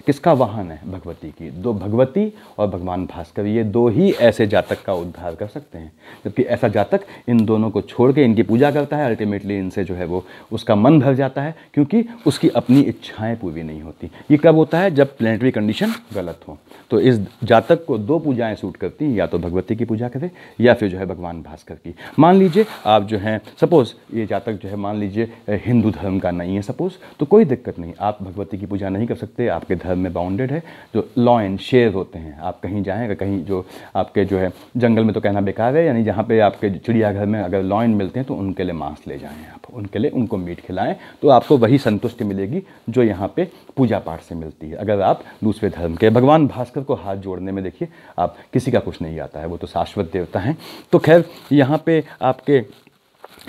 किसका वाहन है, भगवती की। दो भगवती और भगवान भास्कर, ये दो ही ऐसे जातक का उद्धार कर सकते हैं। जबकि ऐसा जातक इन दोनों को छोड़ के इनकी पूजा करता है, अल्टीमेटली इनसे जो है वो उसका मन भर जाता है, क्योंकि उसकी अपनी इच्छाएं पूरी नहीं होती। ये कब होता है, जब प्लेनेटरी कंडीशन गलत हो। तो इस जातक को 2 पूजाएं सूट करती हैं, या तो भगवती की पूजा करें या फिर जो है भगवान भास्कर की। मान लीजिए आप जो हैं, सपोज़ ये जातक जो है मान लीजिए हिंदू धर्म का नहीं है सपोज़, तो कोई दिक्कत नहीं, आप भगवती की पूजा नहीं कर सकते, आपके धर्म में बाउंडेड है। जो लॉयन शेर होते हैं, आप कहीं जाएँ, अगर कहीं जो आपके जो है जंगल में तो कहना बेकार है, यानी जहाँ पे आपके चिड़ियाघर में अगर लॉयन मिलते हैं तो उनके लिए मांस ले जाएँ आप, उनके लिए उनको मीट खिलाएँ, तो आपको वही संतुष्टि मिलेगी जो यहाँ पे पूजा पाठ से मिलती है। अगर आप दूसरे धर्म के, भगवान भास्कर को हाथ जोड़ने में देखिए आप किसी का कुछ नहीं आता है, वो तो शाश्वत देवता हैं। तो खैर यहाँ पे आपके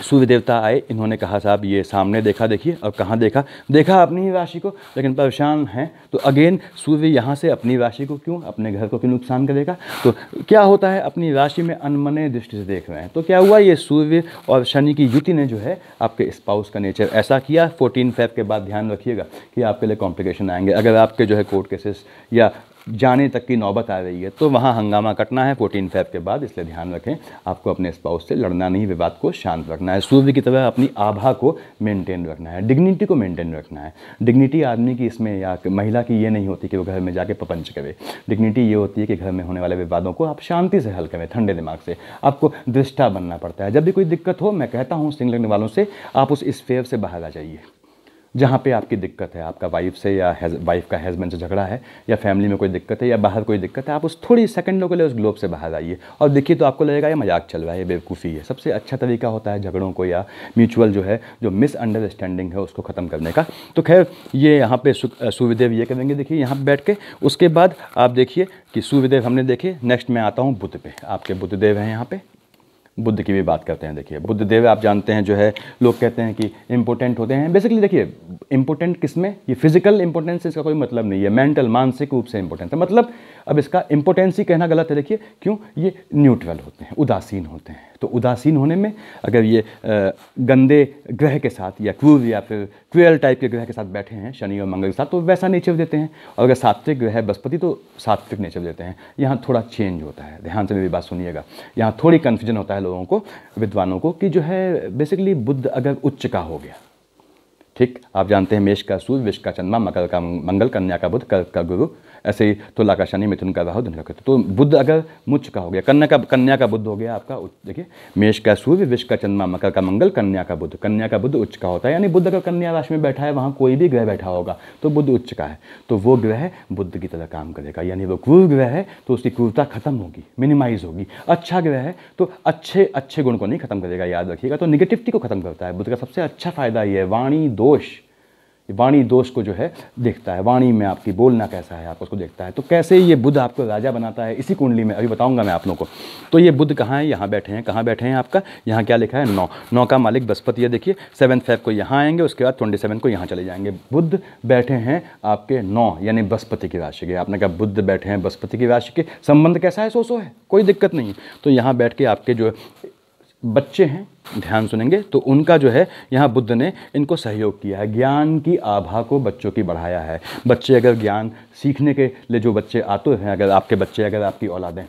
सूर्य देवता आए, इन्होंने कहा साहब ये सामने देखा, देखिए, और कहाँ देखा अपनी ही राशि को, लेकिन परेशान हैं। तो अगेन सूर्य यहाँ से अपनी राशि को क्यों, अपने घर को क्यों नुकसान करेगा। तो क्या होता है, अपनी राशि में अनमने दृष्टि से देख रहे हैं। तो क्या हुआ, ये सूर्य और शनि की युति ने जो है आपके स्पाउस का नेचर ऐसा किया। 14 फेब के बाद ध्यान रखिएगा कि आपके लिए कॉम्प्लिकेशन आएंगे। अगर आपके जो है कोर्ट केसेस या जाने तक की नौबत आ रही है तो वहाँ हंगामा कटना है 14 फेब के बाद, इसलिए ध्यान रखें। आपको अपने स्पाउस से लड़ना नहीं, विवाद को शांत रखना है। सूर्य की तरह अपनी आभा को मेंटेन रखना है, डिग्निटी को मेंटेन रखना है। डिग्निटी आदमी की इसमें या महिला की ये नहीं होती कि वो घर में जाके प्रपंच करे। डिग्निटी ये होती है कि घर में होने वाले विवादों को आप शांति से हल करें, ठंडे दिमाग से। आपको दृष्टा बनना पड़ता है। जब भी कोई दिक्कत हो, मैं कहता हूँ सिंह लग्न वालों से, आप उस स्फेयर से बाहर आ जाइए जहाँ पे आपकी दिक्कत है। आपका वाइफ से या वाइफ का हस्बैंड से झगड़ा है, या फैमिली में कोई दिक्कत है, या बाहर कोई दिक्कत है, आप उस थोड़ी सेकंडों के लिए उस ग्लोब से बाहर आइए और देखिए, तो आपको लगेगा ये मजाक चल रहा है, ये बेवकूफ़ी है। सबसे अच्छा तरीका होता है झगड़ों को या म्यूचुअल जो है जो मिसअंडरस्टैंडिंग है उसको ख़त्म करने का। तो खैर ये यहाँ पे सूर्यदेव ये करेंगे, देखिए यहाँ पर बैठ के। उसके बाद आप देखिए कि सूर्यदेव हमने देखे। नेक्स्ट मैं आता हूँ बुध पे। आपके बुधदेव हैं यहाँ पे, बुद्ध की भी बात करते हैं। देखिए बुद्ध देव आप जानते हैं जो है, लोग कहते हैं कि इम्पोर्टेंट होते हैं। बेसिकली देखिए इम्पोर्टेंट किसमें, ये फिजिकल इंपॉर्टेंस से इसका कोई मतलब नहीं है, मेंटल मानसिक रूप से इंपॉर्टेंट है। मतलब अब इसका इंपॉर्टेंस ही कहना गलत है। देखिए क्यों, ये न्यूट्रल होते हैं, उदासीन होते हैं। तो उदासीन होने में अगर ये गंदे ग्रह के साथ या क्रूर या फिर क्रूअल टाइप के ग्रह के साथ बैठे हैं, शनि और मंगल के साथ, तो वैसा नेचर देते हैं। और अगर सात्विक ग्रह है बृहस्पति, तो सात्विक नेचर देते हैं। यहाँ थोड़ा चेंज होता है, ध्यान से मेरी बात सुनिएगा। यहाँ थोड़ी कन्फ्यूजन होता है लोगों को, विद्वानों को, कि जो है बेसिकली बुध अगर उच्च का हो गया, ठीक, आप जानते हैं मेष का सूर्य, वृष का चंद्रमा, मकर का मंगल, कन्या का बुध, कर्क का गुरु, ऐसे ही तुला का शनि, मिथुन का राहु, धनु का केतु। तो बुध अगर मुच्च का हो गया, कन्या का बुध हो गया आपका, देखिए मेष का सूर्य, वृष का चंद्रमा, मकर का मंगल, कन्या का बुध उच्च का होता है। यानी बुध अगर कन्या राशि में बैठा है, वहाँ कोई भी ग्रह बैठा होगा तो बुध उच्च का है, तो वो ग्रह बुध की तरह काम करेगा। यानी वो क्रूर ग्रह है तो उसकी क्रूरता खत्म होगी, मिनिमाइज होगी। अच्छा ग्रह है तो अच्छे अच्छे गुण को नहीं खत्म करेगा, याद रखिएगा। तो निगेटिविटी को खत्म करता है। बुध का सबसे अच्छा फायदा ये है, वाणी दोष को जो है देखता है, वाणी में आपकी बोलना कैसा है आप उसको देखता है। तो कैसे ये बुध आपको राजा बनाता है इसी कुंडली में अभी बताऊंगा मैं आप लोगों को। तो ये बुध कहाँ है, यहाँ बैठे हैं, कहाँ बैठे हैं आपका, यहाँ क्या लिखा है 9 का मालिक बृहस्पति है। देखिए 7 फेब को यहाँ आएंगे, उसके बाद 27 को यहाँ चले जाएंगे। बुध बैठे हैं आपके 9 यानी बृहस्पति की राशि के। आपने कहा बुध बैठे हैं बृहस्पति की राशि के, संबंध कैसा है, सो है, कोई दिक्कत नहीं है। तो यहाँ बैठ के आपके जो बच्चे हैं, ध्यान सुनेंगे, तो उनका जो है यहाँ बुध ने इनको सहयोग किया है, ज्ञान की आभा को बच्चों की बढ़ाया है। बच्चे अगर ज्ञान सीखने के लिए जो बच्चे आते हैं, अगर आपके बच्चे, अगर आपकी औलादें,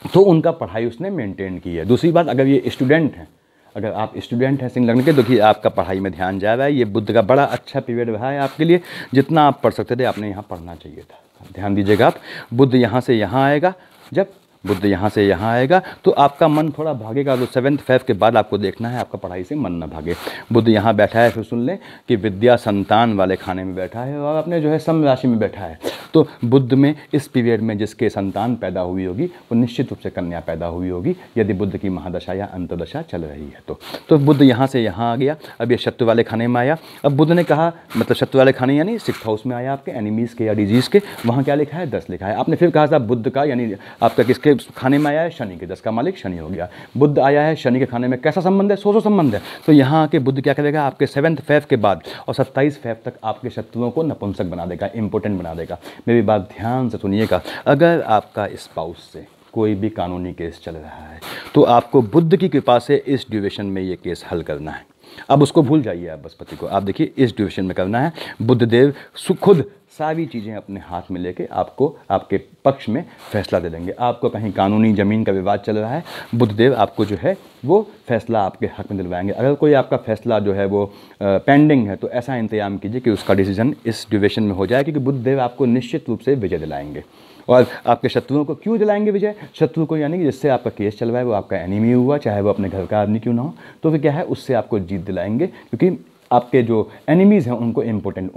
तो उनका पढ़ाई उसने मेंटेन की है। दूसरी बात, अगर ये स्टूडेंट हैं, अगर आप स्टूडेंट हैं सिंह लग्न के, देखिए आपका पढ़ाई में ध्यान जा रहा है। ये बुध का बड़ा अच्छा पीरियड रहा है आपके लिए, जितना आप पढ़ सकते थे आपने यहाँ पढ़ना चाहिए था। ध्यान दीजिएगा आप, बुध यहाँ से यहाँ आएगा, जब बुध यहाँ से यहाँ आएगा तो आपका मन थोड़ा भागेगा। तो 7 फेब के बाद आपको देखना है आपका पढ़ाई से मन ना भागे। बुध यहाँ बैठा है, फिर सुन लें कि विद्या संतान वाले खाने में बैठा है और अपने जो है सम राशि में बैठा है। तो बुध में इस पीरियड में जिसके संतान पैदा हुई होगी वो निश्चित रूप से कन्या पैदा हुई होगी, यदि बुध की महादशा या अंतदशा चल रही है तो बुध यहाँ से यहाँ आ गया। अब ये शत्रु वाले खाने में आया। अब बुध ने कहा, मतलब शत्रु वाले खाने यानी 6th हाउस में आया आपके, एनिमीज़ के या डिजीज़ के, वहाँ क्या लिखा है 10 लिखा है। आपने फिर कहा था बुध का यानी आपका किसके खाने में आया है, शनि के, 10 का मालिक शनि हो गया। बुध आया है शनि के खाने में, कैसा संबंध है, सो संबंध है। तो यहाँ आके बुध क्या करेगा, आपके 7 फेब के बाद और 27 फेब तक आपके शत्रुओं को नपुंसक बना देगा, इंपॉर्टेंट बना देगा। मेरी बात ध्यान से सुनिएगा, अगर आपका स्पाउस से कोई भी कानूनी केस चल रहा है तो आपको बुध की कृपा से इस ड्यूरेशन में ये केस हल करना है। अब उसको भूल जाइए आप बृहस्पति को, आप देखिए इस ड्यूरेशन में करना है। बुधदेव खुद सारी चीज़ें अपने हाथ में लेके आपको आपके पक्ष में फैसला दे देंगे। आपको कहीं कानूनी ज़मीन का विवाद चल रहा है, बुधदेव आपको जो है वो फैसला आपके हक में दिलवाएंगे। अगर कोई आपका फैसला जो है वो पेंडिंग है तो ऐसा इंतजाम कीजिए कि उसका डिसीजन इस ड्यूरेशन में हो जाए, क्योंकि बुधदेव आपको निश्चित रूप से विजय दिलाएंगे। और आपके शत्रुओं को क्यों दिलाएंगे विजय, शत्रु को यानी कि जिससे आपका केस चल रहा है वो आपका एनिमी हुआ, चाहे वो अपने घर का आदमी क्यों ना हो, तो फिर क्या है उससे आपको जीत दिलाएंगे। क्योंकि आपके जो एनिमीज़ हैं उनको इम्पोर्टेंट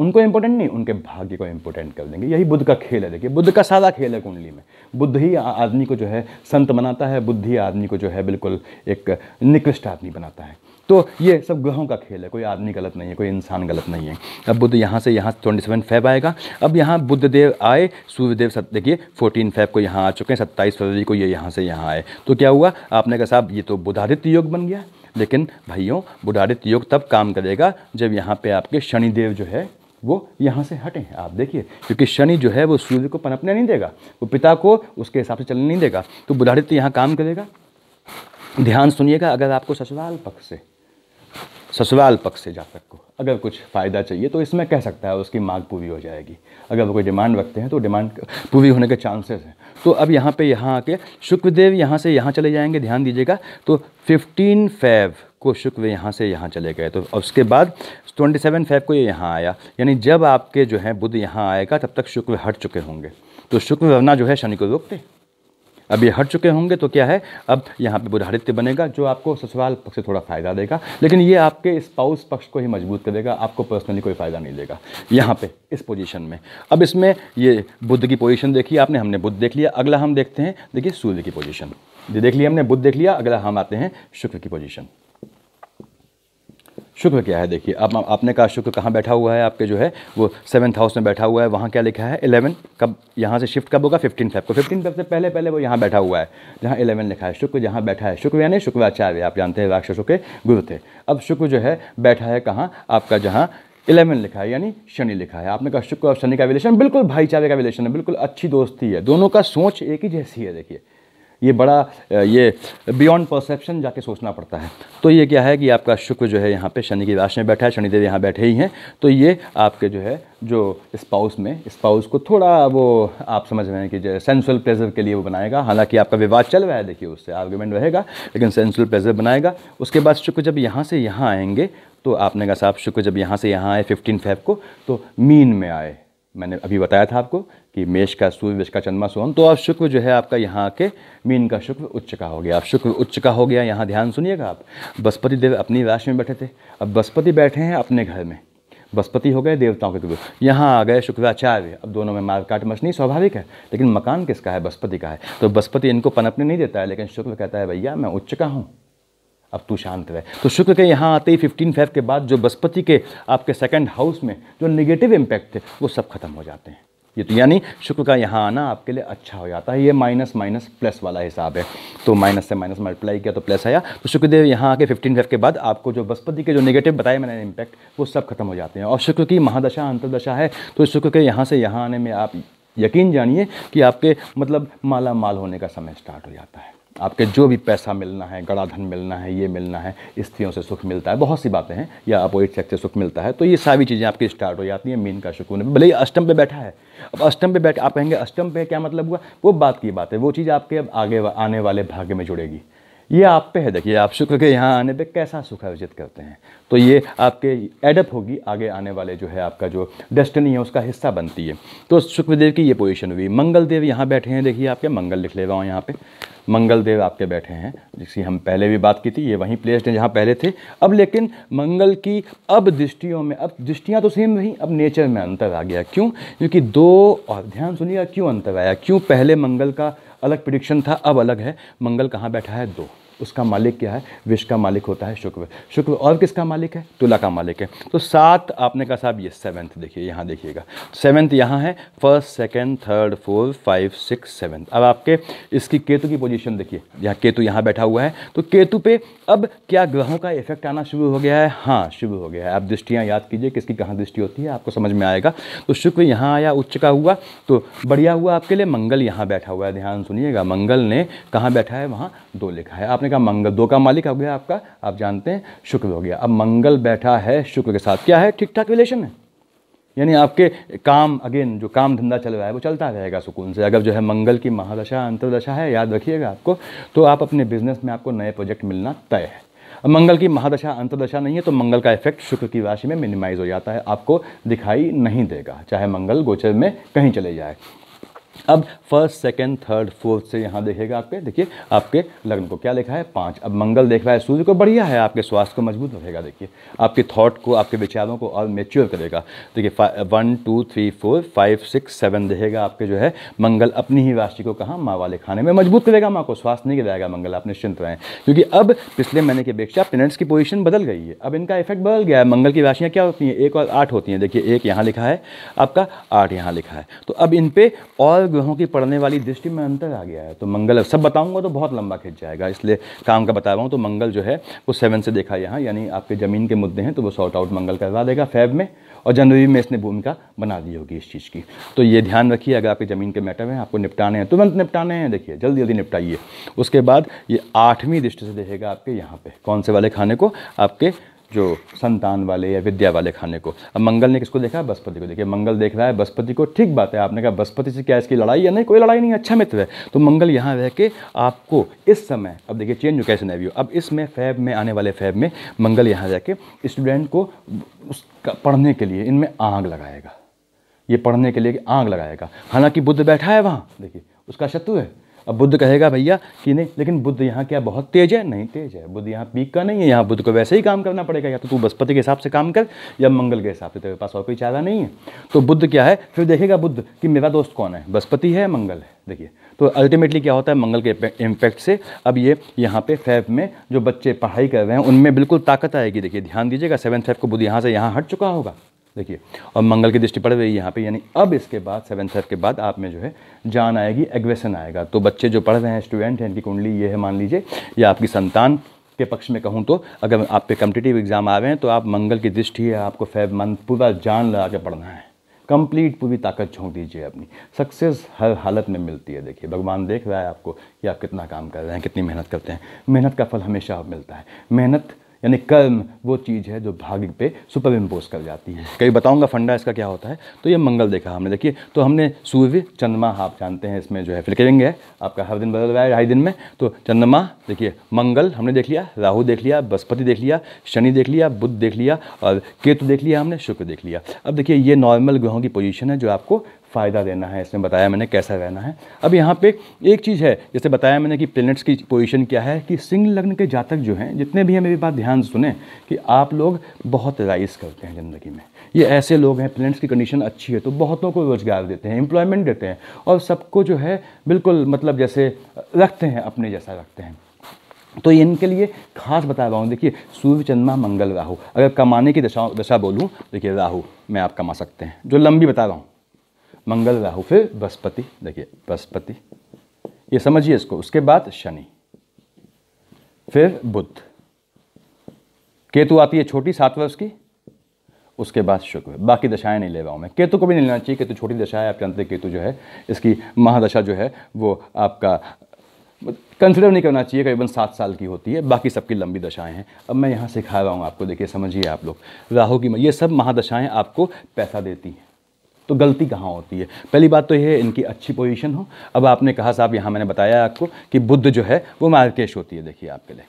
नहीं, उनके भाग्य को इम्पोर्टेंट कर देंगे। यही बुध का खेल है। देखिए बुध का सारा खेल है कुंडली में। बुध ही आदमी को जो है संत बनाता है, बुध ही आदमी को जो है बिल्कुल एक निकृष्ट आदमी बनाता है। तो ये सब ग्रहों का खेल है, कोई आदमी गलत नहीं है, कोई इंसान गलत नहीं है। अब बुध यहाँ से यहाँ 27 फेब आएगा। अब यहाँ बुधदेव आए, सूर्यदेव देखिए 14 फेब को यहाँ आ चुके हैं, 27 फरवरी को ये यहाँ से यहाँ आए। तो क्या हुआ, आपने कहा साहब ये तो बुधादित्य योग बन गया। लेकिन भाइयों बुधादित्य योग तब काम करेगा जब यहाँ पे आपके शनिदेव जो है वो यहाँ से हटे हैं। आप देखिए, क्योंकि शनि जो है वो सूर्य को पनपने नहीं देगा, वो पिता को उसके हिसाब से चलने नहीं देगा, तो बुधादित्य यहाँ काम करेगा। ध्यान सुनिएगा, अगर आपको ससुराल पक्ष से जातक को अगर कुछ फ़ायदा चाहिए तो इसमें कह सकता है उसकी मांग पूरी हो जाएगी। अगर वो कोई डिमांड रखते हैं तो डिमांड पूरी होने के चांसेस हैं। तो अब यहाँ पे यहाँ आके शुक्रदेव यहाँ से यहाँ चले जाएंगे। ध्यान दीजिएगा, तो 15 फेब को शुक्र यहाँ से यहाँ चले गए, तो उसके बाद 27 फेब को ये यहाँ आया। यानी जब आपके जो है बुध यहाँ आएगा तब तक शुक्र हट चुके होंगे। तो शुक्र वरना जो है शनि को रोकते, अब ये हट चुके होंगे। तो क्या है, अब यहाँ पे बुधादित्य बनेगा जो आपको ससुराल पक्ष से थोड़ा फ़ायदा देगा, लेकिन ये आपके स्पाउस पक्ष को ही मजबूत करेगा, आपको पर्सनली कोई फ़ायदा नहीं देगा यहाँ पे इस पोजीशन में। अब इसमें ये बुध की पोजीशन देखी आपने, हमने बुध देख लिया। अगला हम देखते हैं, देखिए सूर्य की पोजीशन देख लिया हमने, बुध देख लिया। अगला हम आते हैं शुक्र की पोजीशन। शुक्र क्या है, देखिए अब आपने कहा शुक्र कहाँ बैठा हुआ है, आपके जो है वो 7th हाउस में बैठा हुआ है। वहाँ क्या लिखा है 11, कब यहाँ से शिफ्ट कब होगा 15 फेब को। 15 फेब से पहले वो यहाँ बैठा हुआ है जहाँ 11 लिखा है। शुक्र जहाँ बैठा है, शुक्र यानी शुक्राचार्य, आप जानते हैं राक्षसों के गुरु थे। अब शुक्र जो है बैठा है कहाँ, आपका जहाँ 11 लिखा है यानी शनि लिखा है। आपने कहा शुक्र और शनि का रिलेशन बिल्कुल भाईचारे का रिलेशन है, बिल्कुल अच्छी दोस्ती है, दोनों का सोच एक ही जैसी है। देखिए ये बड़ा ये बियॉन्ड परसेप्शन जाके सोचना पड़ता है। तो ये क्या है कि आपका शुक्र जो है यहाँ पे शनि की राशि में बैठा है, शनिदेव यहाँ बैठे ही हैं। तो ये आपके जो है जो स्पाउस को थोड़ा वो आप समझ रहे हैं कि जो सेंसुअल प्लेजर के लिए वो बनाएगा। हालांकि आपका विवाद चल रहा है, देखिए उससे आर्गुमेंट रहेगा, लेकिन सेंसुअल प्लेजर बनाएगा। उसके बाद शुक्र जब यहाँ से यहाँ आएंगे तो आपने कहा साहब शुक्र जब यहाँ से यहाँ आए 15 फेब को, तो मीन में आए, मैंने अभी बताया था आपको कि मेष का सूर्य, वृष का चंद्रमा, सोम, तो अब शुक्र जो है आपका यहाँ के मीन का शुक्र उच्च का हो गया। अब शुक्र उच्च का हो गया, यहाँ ध्यान सुनिएगा आप, बृहस्पति देव अपनी राशि में बैठे थे, अब बृहस्पति बैठे हैं अपने घर में, बृहस्पति हो गए देवताओं के गुरु, यहाँ आ गए शुक्राचार्य। अब दोनों में मार काट मचनी स्वाभाविक है, लेकिन मकान किसका है? बृहस्पति का है। तो बृहस्पति इनको पनपने नहीं देता है, लेकिन शुक्र कहता है भैया मैं उच्च का हूँ, अब तू शांत रहे। तो शुक्र के यहाँ आते ही 15 फेब के बाद जो बृहस्पति के आपके सेकंड हाउस में जो नेगेटिव इम्पैक्ट थे वो सब खत्म हो जाते हैं। ये तो यानी शुक्र का यहाँ आना आपके लिए अच्छा हो जाता है। ये माइनस माइनस प्लस वाला हिसाब है, तो माइनस से माइनस मल्टीप्लाई किया तो प्लस आया। तो शुक्रदेव यहाँ आके 15 फेब के बाद आपको जो बृहस्पति के जो नेगेटिव बताए मैंने इम्पैक्ट, वो सब खत्म हो जाते हैं। और शुक्र की महादशा अंतर्दशा है, तो शुक्र के यहाँ से यहाँ आने में आप यकीन जानिए कि आपके मतलब माला माल होने का समय स्टार्ट हो जाता है। आपके जो भी पैसा मिलना है, गड़ा धन मिलना है, ये मिलना है, स्त्रियों से सुख मिलता है, बहुत सी बातें हैं, या अपोजिट सेक्स से सुख मिलता है, तो ये सारी चीज़ें आपकी स्टार्ट हो जाती हैं मीन का शुक्र में। भले ही अष्टम पे बैठा है, अब अष्टम पे बैठ, आप कहेंगे अष्टम पे क्या मतलब हुआ? वो बात की बात है, वो चीज़ आपके अब आगे आने वाले भाग्य में जुड़ेगी। ये आप पे है, देखिए आप शुक्र के यहाँ आने पे कैसा सुख अर्जित करते हैं, तो ये आपके एडअप होगी, आगे आने वाले जो है आपका जो डेस्टिनी है उसका हिस्सा बनती है। तो शुक्रदेव की ये पोजीशन हुई। मंगल देव यहाँ बैठे हैं, देखिए आपके मंगल लिख ले रहा हूँ यहाँ पे, मंगल देव आपके बैठे हैं, जिसकी हम पहले भी बात की थी, ये वहीं प्लेस्ड हैं जहाँ पहले थे। अब लेकिन मंगल की अब दृष्टियों में, अब दृष्टियाँ तो सेम रही, अब नेचर में अंतर आ गया। क्यों? क्योंकि दो, और ध्यान सुनिएगा क्यों अंतर आया, क्यों पहले मंगल का अलग प्रेडिक्शन था, अब अलग है। मंगल कहाँ बैठा है? दो, उसका मालिक क्या है? विश्व का मालिक होता है शुक्र। शुक्र और किसका मालिक है? तुला का मालिक है। तो 7 आपने कहा साहब ये 7th, देखिए यहाँ देखिएगा 7th यहाँ है, 1st 2nd 3rd 4th 5th 6th 7th। अब आपके इसकी केतु की पोजीशन देखिए, यहाँ केतु यहाँ बैठा हुआ है, तो केतु पे अब क्या ग्रहों का इफेक्ट आना शुरू हो गया है? हाँ शुरू हो गया है। आप दृष्टियाँ याद कीजिए, किसकी कहाँ दृष्टि होती है आपको समझ में आएगा। तो शुक्र यहाँ आया, उच्च का हुआ, तो बढ़िया हुआ आपके लिए। मंगल यहाँ बैठा हुआ है, ध्यान सुनिएगा, मंगल ने कहाँ बैठा है? वहाँ 2 लिखा है। आपने का मंगल 2 का मालिक हो गया आपका, आप जानते हैं शुक्र हो गया। अब मंगल बैठा है शुक्र के साथ, क्या है? ठीक ठाक रिलेशन है, यानी आपके काम, अगेन जो काम धंधा चल रहा है वो चलता रहेगा सुकून से। अगर जो है मंगल की महादशा अंतर्दशा है, याद रखिएगा आपको, तो आप अपने बिजनेस में आपको नए प्रोजेक्ट मिलना तय है। अब मंगल की महादशा अंतर्दशा नहीं है, तो मंगल का इफेक्ट शुक्र की राशि में मिनिमाइज हो जाता है, आपको दिखाई नहीं देगा, चाहे मंगल गोचर में कहीं चले जाए। अब 1st 2nd 3rd 4th से यहाँ देखेगा आपके, देखिए आपके लग्न को क्या लिखा है? 5। अब मंगल देख रहा है सूर्य को, बढ़िया है, आपके स्वास्थ्य को मजबूत रखेगा, देखिए आपके थॉट को, आपके विचारों को और मेच्योर करेगा। देखिए 1 2 3 4 5 6 7 देखेगा आपके जो है मंगल अपनी ही राशि को कहाँ? माँ वाले खाने में मजबूत करेगा, माँ को स्वास्थ्य नहीं गिराएगा मंगल, आप निश्चिंत रहें। क्योंकि अब पिछले महीने की अपेक्षा प्लैनेट्स की पोजीशन बदल गई है, अब इनका इफेक्ट बदल गया है। मंगल की राशियाँ क्या होती हैं? 1 और 8 होती हैं, देखिए 1 यहाँ लिखा है आपका, 8 यहाँ लिखा है, तो अब इन पे और ग्रहों की पड़ने वाली दृष्टि में अंतर आ गया है। तो मंगल, सब बताऊंगा तो बहुत लंबा खिंच जाएगा, इसलिए काम का बता रहा हूँ। तो मंगल जो है वो 7 से देखा यहाँ, यानी आपके ज़मीन के मुद्दे हैं तो वो सॉर्ट आउट मंगल करवा देगा फेब में, और जनवरी में इसने भूमिका बना दी होगी इस चीज़ की। तो ये ध्यान रखिए, अगर आपकी ज़मीन के मैटर हैं, आपको निपटाने हैं, तुरंत निपटाने हैं, देखिए जल्दी जल्दी निपटाइए। उसके बाद ये 8वीं दृष्टि से देखेगा आपके यहाँ पे, कौन से वाले खाने को? आपके जो संतान वाले या विद्या वाले खाने को। अब मंगल ने किसको देखा? बृहस्पति को। देखिए मंगल देख रहा है बृहस्पति को, ठीक बात है, आपने कहा बृहस्पति से क्या इसकी लड़ाई? या नहीं, कोई लड़ाई नहीं, अच्छा मित्र है। तो मंगल यहाँ रह के आपको इस समय, अब देखिए चेंज हो कैसे सिनेरियो, अब इसमें फैब में, आने वाले फैब में मंगल यहाँ रह के स्टूडेंट को उसका पढ़ने के लिए इनमें आग लगाएगा, ये पढ़ने के लिए आग लगाएगा। हालांकि बुध बैठा है वहाँ, देखिए उसका शत्रु है। अब बुध कहेगा भैया कि नहीं, लेकिन बुध यहाँ क्या बहुत तेज है? नहीं तेज है, बुध यहाँ पीक का नहीं है, यहाँ बुध को वैसे ही काम करना पड़ेगा, या तो तू बृहस्पति के हिसाब से काम कर या मंगल के हिसाब से, तेरे पास और कोई चारा नहीं है। तो बुध क्या है, फिर देखेगा बुध कि मेरा दोस्त कौन है, बृहस्पति है मंगल है। देखिए तो अल्टीमेटली क्या होता है, मंगल के इम्पैक्ट से अब ये यहाँ पे फैब में जो बच्चे पढ़ाई कर रहे हैं उनमें बिल्कुल ताकत आएगी। देखिए ध्यान दीजिएगा, 7th फैब को बुध यहाँ से यहाँ हट चुका होगा, देखिए, और मंगल की दृष्टि पड़ रही है यहाँ पे, यानी अब इसके बाद 7th फेब के बाद आप में जो है जान आएगी, एग्रेशन आएगा। तो बच्चे जो पढ़ रहे हैं, स्टूडेंट हैं, इनकी कुंडली ये है मान लीजिए, या आपकी संतान के पक्ष में कहूँ तो, अगर आप पे कॉम्पिटिटिव एग्जाम आ रहे हैं तो आप मंगल की दृष्टि है, आपको फेब मंथ पूरा जान लगा के पढ़ना है, कंप्लीट पूरी ताकत झोंक दीजिए अपनी, सक्सेस हर हालत में मिलती है। देखिए भगवान देख रहा है आपको कि आप कितना काम कर रहे हैं, कितनी मेहनत करते हैं, मेहनत का फल हमेशा मिलता है। मेहनत यानी कर्म वो चीज़ है जो भाग्य पे सुपर इम्पोज कर जाती है। कहीं बताऊंगा फंडा इसका क्या होता है। तो ये मंगल देखा हमने, देखिए तो हमने सूर्य चंद्रमा आप जानते हैं इसमें जो है फ्लिकरिंग है, आपका हर दिन बदल रहा है 2.5 दिन में। तो चंद्रमा देखिए, मंगल हमने देख लिया, राहु देख लिया, बृहस्पति देख लिया, शनि देख लिया, बुध देख लिया और केतु देख लिया हमने, शुक्र देख लिया। अब देखिए ये नॉर्मल ग्रहों की पोजीशन है जो आपको फ़ायदा देना है, इसमें बताया मैंने कैसा रहना है। अब यहाँ पे एक चीज़ है, जैसे बताया मैंने कि प्लैनेट्स की पोजीशन क्या है, कि सिंह लग्न के जातक जो हैं, जितने भी हैं मेरी बात ध्यान से सुने, कि आप लोग बहुत राइज करते हैं ज़िंदगी में। ये ऐसे लोग हैं, प्लैनेट्स की कंडीशन अच्छी है तो बहुतों को रोज़गार देते हैं, एम्प्लॉयमेंट देते हैं और सबको जो है बिल्कुल मतलब जैसे रखते हैं, अपने जैसा रखते हैं। तो इनके लिए खास बता रहा हूँ। देखिए सूर्य चंद्रमा मंगल राहु, अगर कमाने की दशा बोलूँ, देखिए राहु में आप कमा सकते हैं, जो लंबी बता रहा हूँ, मंगल राहु, फिर बृहस्पति, देखिए बृहस्पति, ये समझिए इसको, उसके बाद शनि, फिर बुध, केतु आती है छोटी 7 वर्ष की, उसके बाद शुक्र। बाकी दशाएं नहीं ले रहा हूँ मैं, केतु को भी नहीं लेना चाहिए, केतु छोटी दशा है, आप जानते हैं केतु जो है इसकी महादशा जो है वो आपका कंसिडर नहीं करना चाहिए, करीबन 7 साल की होती है, बाकी सबकी लंबी दशाएं हैं। अब मैं यहाँ सिखा रहा हूँ आपको, देखिए समझिए आप लोग, राहु की ये सब महादशाएं आपको पैसा देती हैं, तो गलती कहाँ होती है? पहली बात तो ये है इनकी अच्छी पोजीशन हो। अब आपने कहा साहब, यहाँ मैंने बताया आपको कि बुध जो है वो मार्केश होती है, देखिए आपके लिए।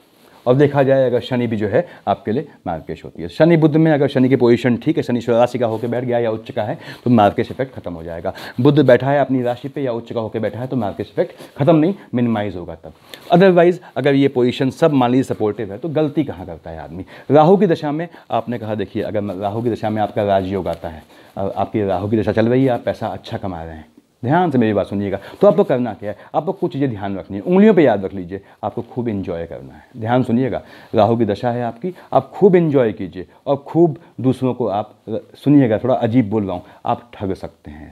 और देखा जाए अगर शनि भी जो है आपके लिए मार्केश होती है। शनि बुध में अगर शनि की पोजीशन ठीक है, शनि राशि का होकर बैठ गया या उच्च का है तो मार्केश इफेक्ट खत्म हो जाएगा। बुध बैठा है अपनी राशि पे या उच्च का होकर बैठा है तो मार्केश इफेक्ट खत्म नहीं, मिनिमाइज होगा तब। अदरवाइज अगर ये पोजीशन सब मान लीजिए सपोर्टिव है तो गलती कहाँ करता है आदमी? राहु की दशा में आपने कहा, देखिए अगर राहु की दशा में आपका राजयोग आता है, आपकी राहु की दशा चल रही है, आप पैसा अच्छा कमा रहे हैं, ध्यान से मेरी बात सुनिएगा, तो आपको करना क्या है? आपको कुछ चीज़ें ध्यान रखनी है, उंगलियों पे याद रख लीजिए, आपको खूब एंजॉय करना है। ध्यान सुनिएगा, राहु की दशा है आपकी, आप खूब एंजॉय कीजिए और खूब दूसरों को आप, सुनिएगा थोड़ा अजीब बोल रहा हूँ, आप ठग सकते हैं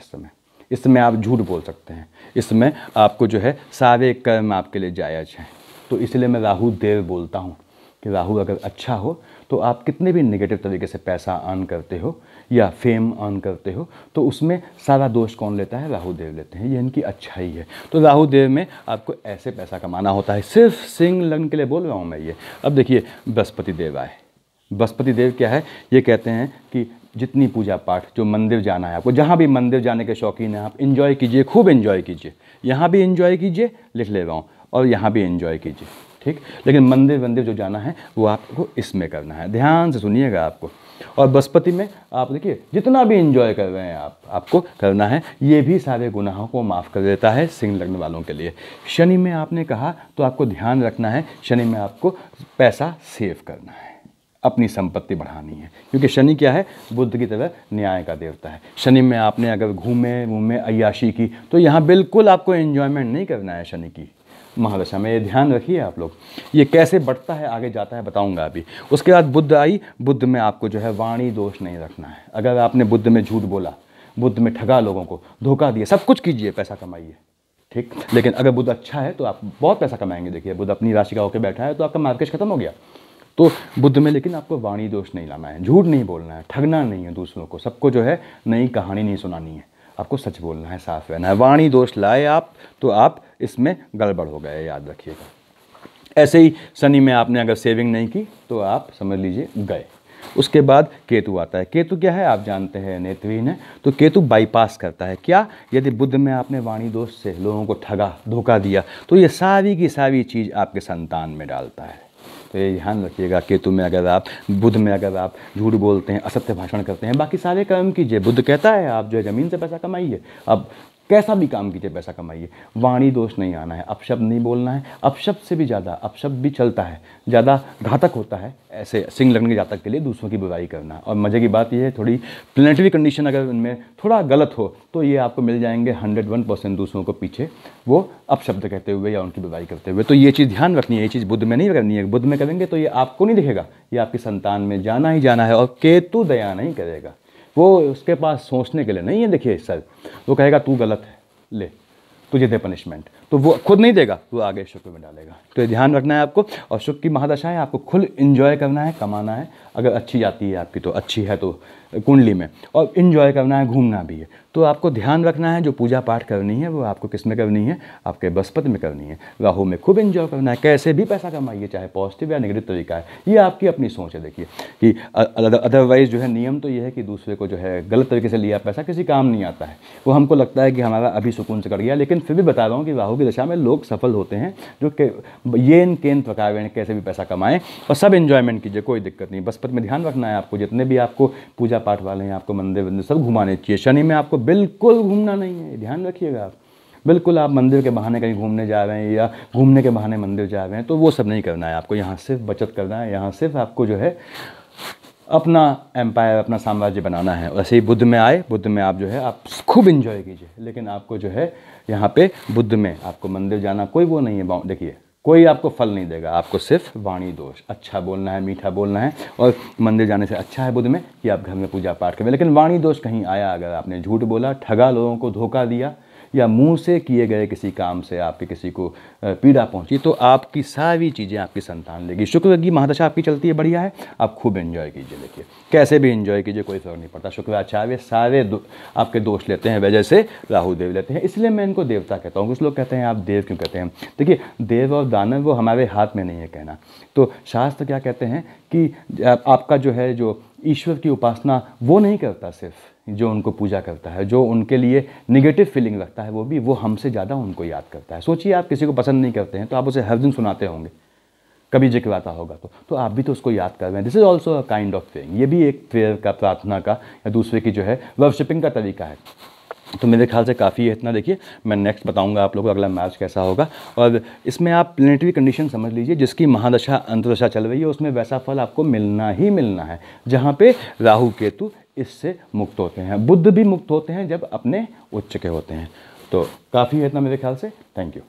इस समय आप झूठ बोल सकते हैं, इसमें आपको जो है सारे कर्म आपके लिए जायज़ हैं। तो इसलिए मैं राहु देव बोलता हूँ कि राहु अगर अच्छा हो तो आप कितने भी नेगेटिव तरीके से पैसा अर्न करते हो या फेम अर्न करते हो तो उसमें सारा दोष कौन लेता है? राहु देव लेते हैं, ये इनकी अच्छाई है। तो राहु देव में आपको ऐसे पैसा कमाना होता है, सिर्फ सिंह लग्न के लिए बोल रहा हूँ मैं ये। अब देखिए बृहस्पति देव आए, बृहस्पति देव क्या है? ये कहते हैं कि जितनी पूजा पाठ, जो मंदिर जाना है आपको, जहाँ भी मंदिर जाने के शौकीन हैं आप, इन्जॉय कीजिए, खूब इन्जॉय कीजिए, यहाँ भी इन्जॉय कीजिए, लिख ले रहा हूँ, और यहाँ भी इन्जॉय कीजिए, ठीक। लेकिन मंदिर जो जाना है वो आपको इसमें करना है, ध्यान से सुनिएगा आपको। और बृहस्पति में आप देखिए जितना भी एंजॉय कर रहे हैं आपको करना है, ये भी सारे गुनाहों को माफ़ कर देता है सिंह लग्न वालों के लिए। शनि में आपने कहा तो आपको ध्यान रखना है, शनि में आपको पैसा सेव करना है, अपनी संपत्ति बढ़ानी है, क्योंकि शनि क्या है? बुद्ध की तरह न्याय का देवता है। शनि में आपने अगर घूमे अय्याशी की तो यहाँ बिल्कुल आपको एंजॉयमेंट नहीं करना है शनि की महादशा में, ये ध्यान रखिए आप लोग। ये कैसे बढ़ता है आगे जाता है बताऊंगा अभी। उसके बाद बुध आई, बुध में आपको जो है वाणी दोष नहीं रखना है। अगर आपने बुध में झूठ बोला, बुध में ठगा लोगों को, धोखा दिया, सब कुछ कीजिए, पैसा कमाइए, ठीक। लेकिन अगर बुध अच्छा है तो आप बहुत पैसा कमाएंगे। देखिए बुध अपनी राशि का होकर बैठा है तो आपका मार्केट खत्म हो गया। तो बुध में लेकिन आपको वाणी दोष नहीं लाना है, झूठ नहीं बोलना है, ठगना नहीं है दूसरों को, सबको जो है नई कहानी नहीं सुनानी है, आपको सच बोलना है, साफ रहना है। वाणी दोष लाए आप तो आप इसमें गड़बड़ हो गए, याद रखिएगा। ऐसे ही शनि में आपने अगर सेविंग नहीं की तो आप समझ लीजिए गए। उसके बाद केतु आता है। केतु क्या है? आप जानते हैं नेत्रहीन है, तो केतु बाईपास करता है। क्या? यदि बुध में आपने वाणी दोष से लोगों को ठगा, धोखा दिया तो ये सारी की सारी चीज़ आपके संतान में डालता है। तो ये ध्यान रखिएगा, केतु में अगर आप, बुध में अगर आप झूठ बोलते हैं, असत्य भाषण करते हैं, बाकी सारे कर्म कीजिए। बुध कहता है आप जो है ज़मीन से पैसा कमाइए, अब कैसा भी काम कीजिए पैसा कमाइए, वाणी दोष नहीं आना है, अपशब्द नहीं बोलना है। अपशब्द से भी ज़्यादा, अपशब्द भी चलता है, ज़्यादा घातक होता है ऐसे सिंह लग्न के जातक के लिए, दूसरों की बुराई करना। और मज़े की बात यह है, थोड़ी प्लेनेटरी कंडीशन अगर उनमें थोड़ा गलत हो तो ये आपको मिल जाएंगे 101% दूसरों को पीछे वो अपशब्द कहते हुए या उनकी बुराई करते हुए। तो ये चीज़ ध्यान रखनी है, ये चीज़ बुध में नहीं करनी है। बुध में करेंगे तो ये आपको नहीं दिखेगा, ये आपकी संतान में जाना ही जाना है। और केतु दया नहीं करेगा, वो उसके पास सोचने के लिए नहीं है। देखिए सर, वो कहेगा तू गलत है, ले तुझे दे पनिशमेंट, तो वो खुद नहीं देगा, वो आगे शुक्र में डालेगा। तो ये ध्यान रखना है आपको। और शुक्र की महादशा है, आपको खुद इंजॉय करना है, कमाना है। अगर अच्छी जाती है आपकी तो अच्छी है तो कुंडली में, और इन्जॉय करना है, घूमना भी है। तो आपको ध्यान रखना है जो पूजा पाठ करनी है वो आपको किस में करनी है, आपके बृहस्पति में करनी है। राहु में खूब इन्जॉय करना है, कैसे भी पैसा कमाइए, चाहे पॉजिटिव या नेगेटिव तरीका है, ये आपकी अपनी सोच है। देखिए कि अदरवाइज़ जो है नियम तो ये है कि दूसरे को जो है गलत तरीके से लिया पैसा किसी काम नहीं आता है। वो हमको लगता है कि हमारा अभी सुकून से कट गया, लेकिन फिर भी बता रहा हूँ कि राहु की दशा में लोग सफल होते हैं जो येन केन प्रकार में कैसे भी पैसा कमाएं और सब इन्जॉयमेंट कीजिए, कोई दिक्कत नहीं। बृहस्पति में ध्यान रखना है आपको, जितने भी आपको पूजा पाठ वाले हैं, आपको मंदिर वंदिर सब घुमाने चाहिए। शनि में आपको बिल्कुल घूमना नहीं है, ध्यान रखिएगा आप। बिल्कुल आप मंदिर के बहाने कहीं घूमने जा रहे हैं या घूमने के बहाने मंदिर जा रहे हैं तो वो सब नहीं करना है आपको। यहाँ सिर्फ बचत करना है, यहाँ सिर्फ आपको जो है अपना एम्पायर, अपना साम्राज्य बनाना है। वैसे ही बुध में आए, बुध में आप जो है आप खूब इन्जॉय कीजिए, लेकिन आपको जो है यहाँ पे बुध में आपको मंदिर जाना कोई वो नहीं है। देखिए कोई आपको फल नहीं देगा, आपको सिर्फ वाणी दोष, अच्छा बोलना है, मीठा बोलना है। और मंदिर जाने से अच्छा है बुध में कि आप घर में पूजा पाठ करें। लेकिन वाणी दोष कहीं आया, अगर आपने झूठ बोला, ठगा, लोगों को धोखा दिया, या मुंह से किए गए किसी काम से आपके किसी को पीड़ा पहुंची, तो आपकी सारी चीज़ें आपकी संतान लेगी। शुक्र की महादशा आपकी चलती है, बढ़िया है, आप खूब एंजॉय कीजिए। देखिए कैसे भी एंजॉय कीजिए, कोई फर्क नहीं पड़ता। शुक्राचार्य सारे आपके दोष लेते हैं, वजह से राहु देव लेते हैं। इसलिए मैं इनको देवता कहता हूँ। कुछ लोग कहते हैं आप देव क्यों कहते हैं? देखिए देव और दानव वो हमारे हाथ में नहीं है कहना। तो शास्त्र क्या कहते हैं कि आपका जो है जो ईश्वर की उपासना वो नहीं करता, सिर्फ जो उनको पूजा करता है, जो उनके लिए निगेटिव फीलिंग रखता है, वो हमसे ज़्यादा उनको याद करता है। सोचिए आप किसी को पसंद नहीं करते हैं तो आप उसे हर दिन सुनाते होंगे, कभी जिक्र आता होगा तो आप भी तो उसको याद कर रहे हैं। This is also a kind of praying. ये भी एक प्रेयर का, प्रार्थना का या दूसरे की जो है वर्शिपिंग का तरीका है। तो मेरे ख्याल से काफ़ी है इतना। देखिए मैं नेक्स्ट बताऊंगा आप लोगों को अगला मैच कैसा होगा, और इसमें आप प्लेनेटरी कंडीशन समझ लीजिए। जिसकी महादशा अंतदशा चल रही है उसमें वैसा फल आपको मिलना ही मिलना है, जहाँ पे राहु केतु इससे मुक्त होते हैं। बुध भी मुक्त होते हैं जब अपने उच्च के होते हैं। तो काफ़ी है इतना मेरे ख्याल से। Thank you.